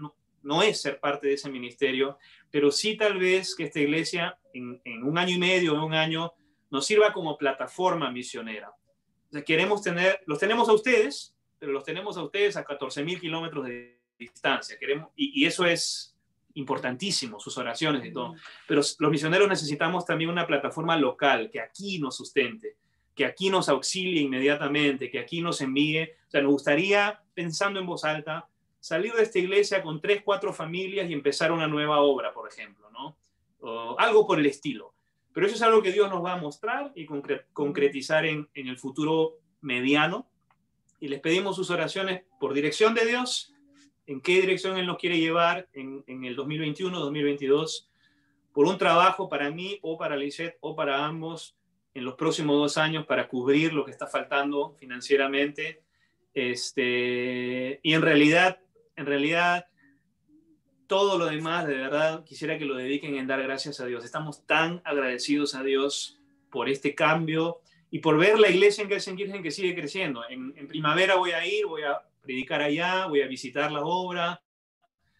no es ser parte de ese ministerio, pero sí tal vez que esta iglesia en 1 año y medio, en 1 año, nos sirva como plataforma misionera. O sea, los tenemos a ustedes, pero los tenemos a ustedes a 14.000 kilómetros de distancia. Y eso es importantísimo, sus oraciones y todo. Pero los misioneros necesitamos también una plataforma local que aquí nos sustente, que aquí nos auxilie inmediatamente, que aquí nos envíe. O sea, nos gustaría, pensando en voz alta, salir de esta iglesia con 3, 4 familias y empezar una nueva obra, por ejemplo, ¿no? O algo por el estilo. Pero eso es algo que Dios nos va a mostrar y concretizar en el futuro mediano. Y les pedimos sus oraciones por dirección de Dios, en qué dirección Él nos quiere llevar en el 2021, 2022, por un trabajo para mí o para Lisette o para ambos en los próximos 2 años para cubrir lo que está faltando financieramente. Y en realidad, todo lo demás, de verdad, quisiera que lo dediquen en dar gracias a Dios. Estamos tan agradecidos a Dios por este cambio y por ver la iglesia en Gelsenkirchen que sigue creciendo. En primavera voy a predicar allá, voy a visitar la obra.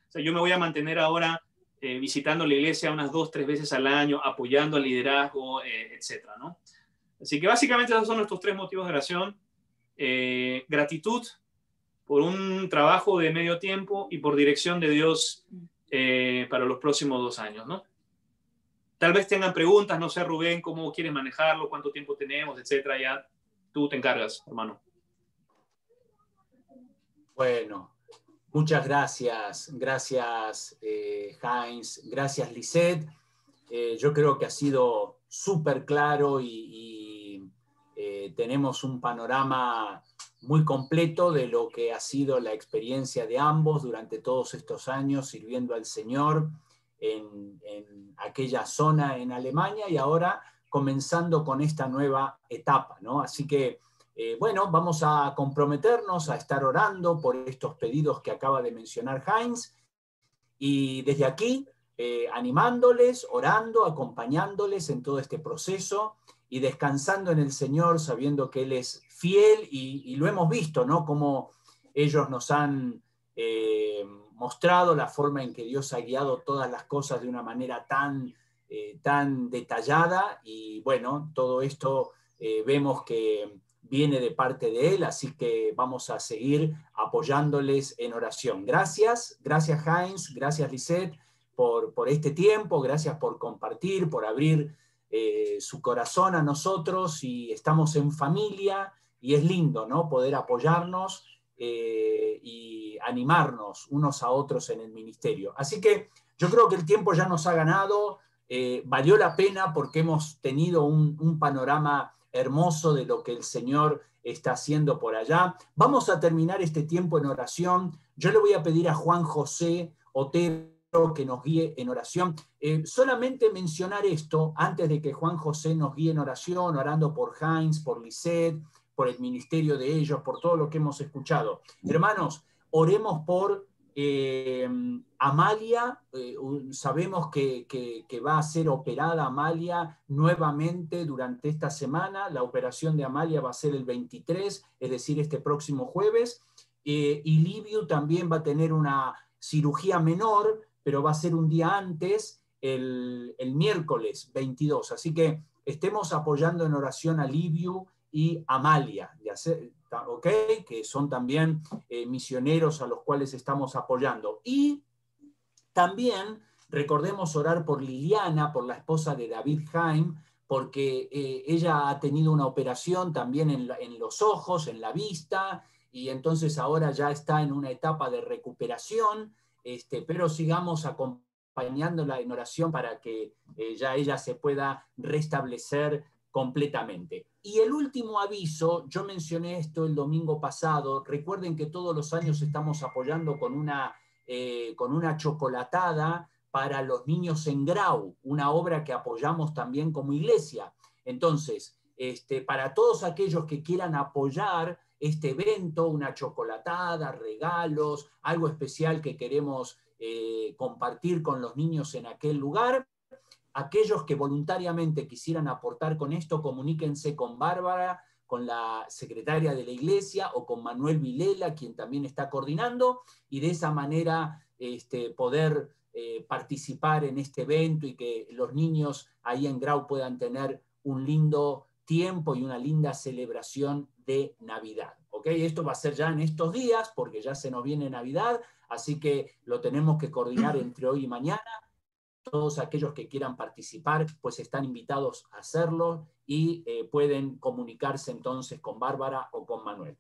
O sea, yo me voy a mantener ahora visitando la iglesia unas 2, 3 veces al año, apoyando al liderazgo, etcétera, ¿no? Así que básicamente esos son nuestros 3 motivos de oración. Gratitud por un trabajo de medio tiempo y por dirección de Dios para los próximos 2 años, ¿no? Tal vez tengan preguntas, no sé, Rubén, cómo quieres manejarlo, cuánto tiempo tenemos, etcétera. Ya tú te encargas, hermano. Bueno, muchas gracias. Gracias, Heinz. Gracias, Lisette. Yo creo que ha sido súper claro y tenemos un panorama muy completo de lo que ha sido la experiencia de ambos durante todos estos años sirviendo al Señor en aquella zona en Alemania y ahora comenzando con esta nueva etapa, ¿no? Así que, bueno, vamos a comprometernos a estar orando por estos pedidos que acaba de mencionar Heinz y desde aquí animándoles, orando, acompañándoles en todo este proceso y descansando en el Señor, sabiendo que Él es fiel y lo hemos visto, ¿no? Como ellos nos han mostrado la forma en que Dios ha guiado todas las cosas de una manera tan detallada y bueno, todo esto vemos que viene de parte de Él, así que vamos a seguir apoyándoles en oración. Gracias Heinz, gracias Lisette por este tiempo, gracias por compartir, por abrir su corazón a nosotros y estamos en familia y es lindo, ¿no? Poder apoyarnos y animarnos unos a otros en el ministerio. Así que yo creo que el tiempo ya nos ha ganado, valió la pena porque hemos tenido un panorama hermoso de lo que el Señor está haciendo por allá. Vamos a terminar este tiempo en oración. Yo le voy a pedir a Juan José Otero que nos guíe en oración. Solamente mencionar esto antes de que Juan José nos guíe en oración, orando por Heinz, por Lisette, por el ministerio de ellos, por todo lo que hemos escuchado. Hermanos, oremos por Amalia. Sabemos que va a ser operada Amalia nuevamente durante esta semana. La operación de Amalia va a ser el 23, es decir, este próximo jueves. Y Liviu también va a tener una cirugía menor, pero va a ser un día antes, el miércoles 22. Así que estemos apoyando en oración a Liviu y Amalia, ¿ok? Que son también misioneros a los cuales estamos apoyando. Y también recordemos orar por Liliana, por la esposa de David Haim, porque ella ha tenido una operación también en los ojos, en la vista, y entonces ahora ya está en una etapa de recuperación, pero sigamos acompañándola en oración para que ya ella se pueda restablecer completamente. Y el último aviso, yo mencioné esto el domingo pasado, recuerden que todos los años estamos apoyando con una chocolatada para los niños en Grau, una obra que apoyamos también como iglesia. Entonces, para todos aquellos que quieran apoyar este evento, una chocolatada, regalos, algo especial que queremos compartir con los niños en aquel lugar, aquellos que voluntariamente quisieran aportar con esto, comuníquense con Bárbara, con la secretaria de la iglesia, o con Manuel Vilela, quien también está coordinando, y de esa manera poder participar en este evento y que los niños ahí en Grau puedan tener un lindo tiempo y una linda celebración de Navidad. ¿Ok? Esto va a ser ya en estos días, porque ya se nos viene Navidad, así que lo tenemos que coordinar entre hoy y mañana. Todos aquellos que quieran participar, pues están invitados a hacerlo y pueden comunicarse entonces con Bárbara o con Manuel.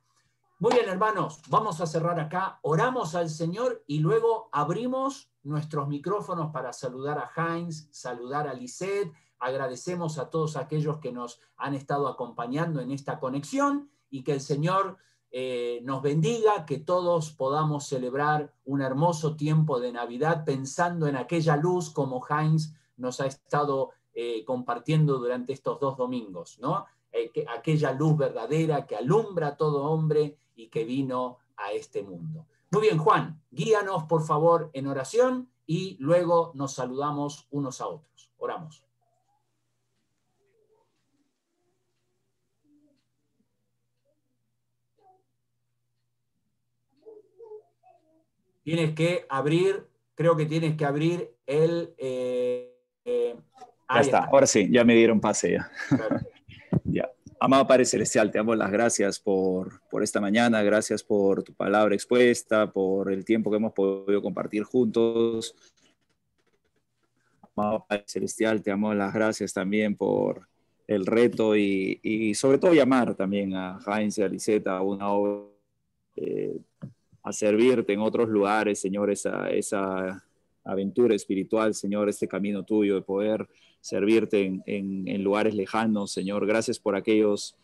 Muy bien, hermanos, vamos a cerrar acá, oramos al Señor y luego abrimos nuestros micrófonos para saludar a Heinz, saludar a Lisette, agradecemos a todos aquellos que nos han estado acompañando en esta conexión y que el Señor nos bendiga, que todos podamos celebrar un hermoso tiempo de Navidad pensando en aquella luz como Heinz nos ha estado compartiendo durante estos 2 domingos, ¿no? Aquella luz verdadera que alumbra a todo hombre y que vino a este mundo. Muy bien, Juan, guíanos por favor en oración y luego nos saludamos unos a otros. Oramos. Tienes que abrir, creo que tienes que abrir el... Ya está, ahora sí, ya me dieron pase ya. Claro. Ya. Amado Padre Celestial, te damos las gracias por esta mañana, gracias por tu palabra expuesta, por el tiempo que hemos podido compartir juntos. Amado Padre Celestial, te damos las gracias también por el reto y sobre todo llamar también a Heinz y a Liseta a una obra, a servirte en otros lugares, Señor, esa aventura espiritual, Señor, este camino tuyo de poder servirte en lugares lejanos, Señor. Gracias por aquellas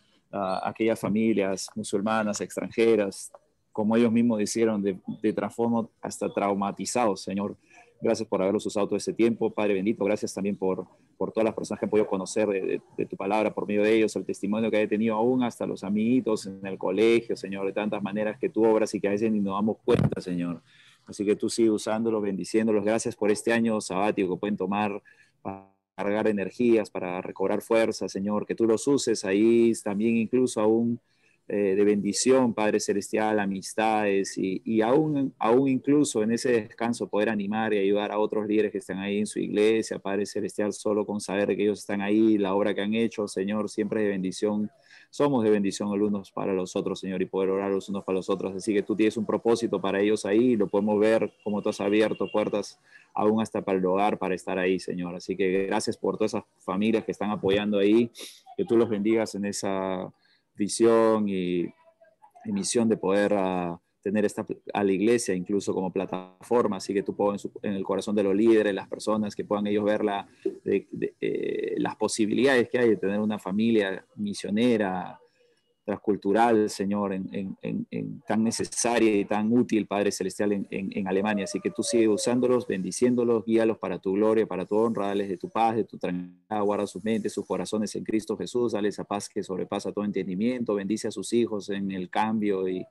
familias musulmanas, extranjeras, como ellos mismos hicieron, de trasfondo hasta traumatizados, Señor. Gracias por haberlos usado todo este tiempo, Padre bendito. Gracias también por todas las personas que han podido conocer de tu palabra por medio de ellos, el testimonio que he tenido aún hasta los amiguitos en el colegio, Señor, de tantas maneras que tú obras y que a veces ni nos damos cuenta, Señor. Así que tú sigue usándolos, bendiciéndolos. Gracias por este año sabático que pueden tomar para cargar energías, para recobrar fuerza, Señor. Que tú los uses ahí también incluso aún de bendición, Padre Celestial, amistades y aún incluso en ese descanso poder animar y ayudar a otros líderes que están ahí en su iglesia, Padre Celestial, solo con saber que ellos están ahí, la obra que han hecho, Señor, siempre de bendición. Somos de bendición los unos para los otros, Señor, y poder orar los unos para los otros. Así que tú tienes un propósito para ellos ahí y lo podemos ver como tú has abierto puertas aún hasta para el hogar, para estar ahí, Señor. Así que gracias por todas esas familias que están apoyando ahí, que tú los bendigas en esa visión y misión de poder tener a la iglesia incluso como plataforma, así que tú pongas en el corazón de los líderes, las personas, que puedan ellos ver las posibilidades que hay de tener una familia misionera, transcultural, Señor, tan necesaria y tan útil, Padre Celestial, en Alemania. Así que tú sigue usándolos, bendiciéndolos, guíalos para tu gloria, para tu honra, dales de tu paz, de tu tranquilidad, guarda sus mentes, sus corazones en Cristo Jesús, dale esa paz que sobrepasa todo entendimiento, bendice a sus hijos en el cambio y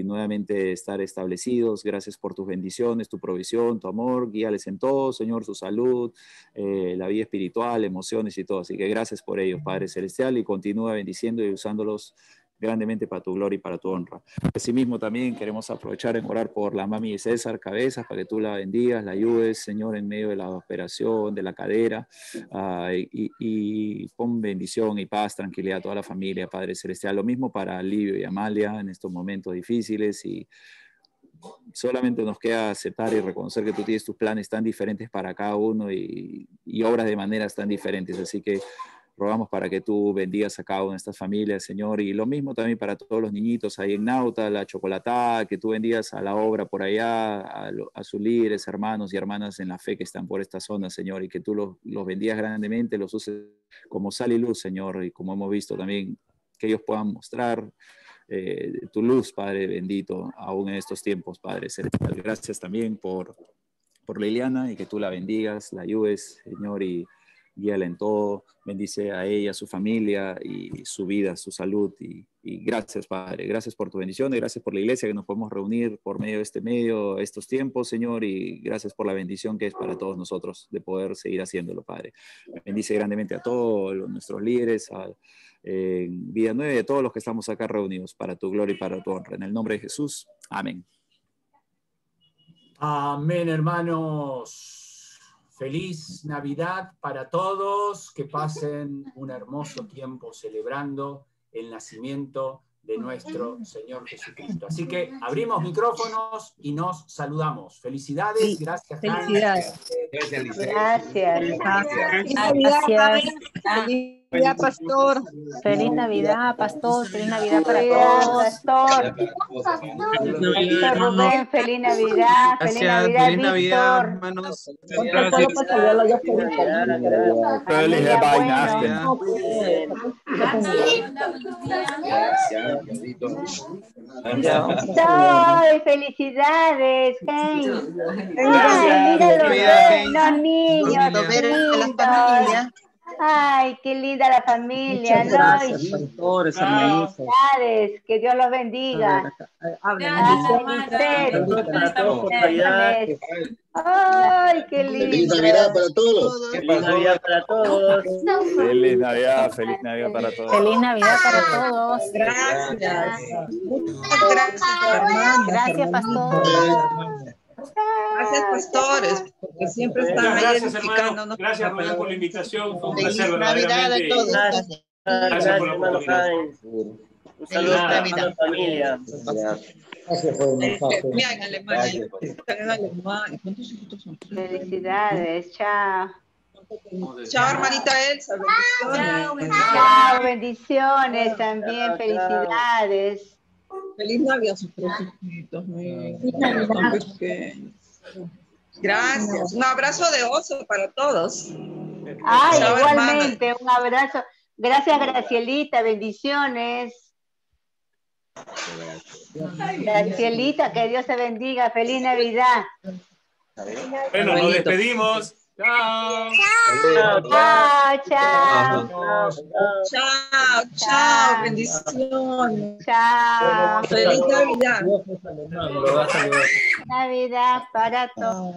nuevamente estar establecidos. Gracias por tus bendiciones, tu provisión, tu amor, guíales en todo, Señor, su salud, la vida espiritual, emociones y todo. Así que gracias por ellos, Padre Celestial, y continúa bendiciendo y usándolos grandemente para tu gloria y para tu honra. Asimismo también queremos aprovechar en orar por la mami de César Cabezas, para que tú la bendigas, la ayudes, Señor, en medio de la operación, de la cadera, y pon bendición y paz, tranquilidad a toda la familia, Padre Celestial. Lo mismo para Livio y Amalia en estos momentos difíciles, y solamente nos queda aceptar y reconocer que tú tienes tus planes tan diferentes para cada uno y obras de maneras tan diferentes. Así que rogamos para que tú bendigas a cada una de estas familias, Señor, y lo mismo también para todos los niñitos ahí en Nauta, la Chocolatada, que tú bendigas a la obra por allá, a sus líderes, hermanos y hermanas en la fe que están por esta zona, Señor, y que tú los bendigas grandemente, los uses como sal y luz, Señor, y como hemos visto también, que ellos puedan mostrar tu luz, Padre bendito, aún en estos tiempos, Padre Celestial. Gracias también por Liliana, y que tú la bendigas, la ayudes, Señor, y guíala en todo, bendice a ella, a su familia y su vida, su salud, y gracias, Padre, gracias por tu bendición, y gracias por la iglesia que nos podemos reunir por medio de este medio, estos tiempos, Señor, y gracias por la bendición que es para todos nosotros de poder seguir haciéndolo, Padre. Bendice grandemente a todos nuestros líderes, en Vida Nueva, y a todos los que estamos acá reunidos para tu gloria y para tu honra. En el nombre de Jesús, amén. Amén, hermanos. Feliz Navidad para todos, que pasen un hermoso tiempo celebrando el nacimiento de nuestro Señor Jesucristo. Así que abrimos micrófonos y nos saludamos. Felicidades, gracias. Felicidades. Gracias. Feliz Navidad, Pastor. Feliz Navidad, Pastor. Feliz Navidad para todos. Pastor. Víctor Rubén, feliz Navidad. Feliz Navidad, Feliz Navidad, Víctor. hermanos. ¡Ay, felicidades! ¡Hey! ¡Ay, mira los niños! lindos. ¡Ay, qué linda la familia! Muchas gracias, ¿no? pastores, hermanitos. Felicidades, que Dios los bendiga. ¡Ay, qué lindo! ¡Feliz Navidad para todos! ¡Feliz Navidad para todos! Feliz Navidad para todos. Feliz Navidad para todos. Gracias. Muchas gracias, hermanos. Gracias, Pastor. Gracias, pastores, porque siempre están ahí Gracias, edificándonos. hermano. Gracias, Rubén, por la invitación. Fue un Feliz placer, Navidad a verdaderamente. todos. Gracias por la hermano oportunidad. Heinz. Un saludo a la familia. Gracias por el mensaje. Mira, en Alemania. Están en Alemania. ¿Cuántos hijos son? Felicidades, chao. Chao, hermanita Elsa. Bendiciones. Chao, bendiciones también, felicidades. Feliz Navidad, sus chiquitos. Tan pequeños. Gracias. Un abrazo de oso para todos. Ay, Chao, igualmente, un abrazo. Gracias, Gracielita, bendiciones. Gracielita, que Dios te bendiga. Feliz Navidad. Bueno, nos despedimos. Chao. Chao, chao. Chao, chao. Bendiciones. Chao. Feliz Navidad. Navidad para todos.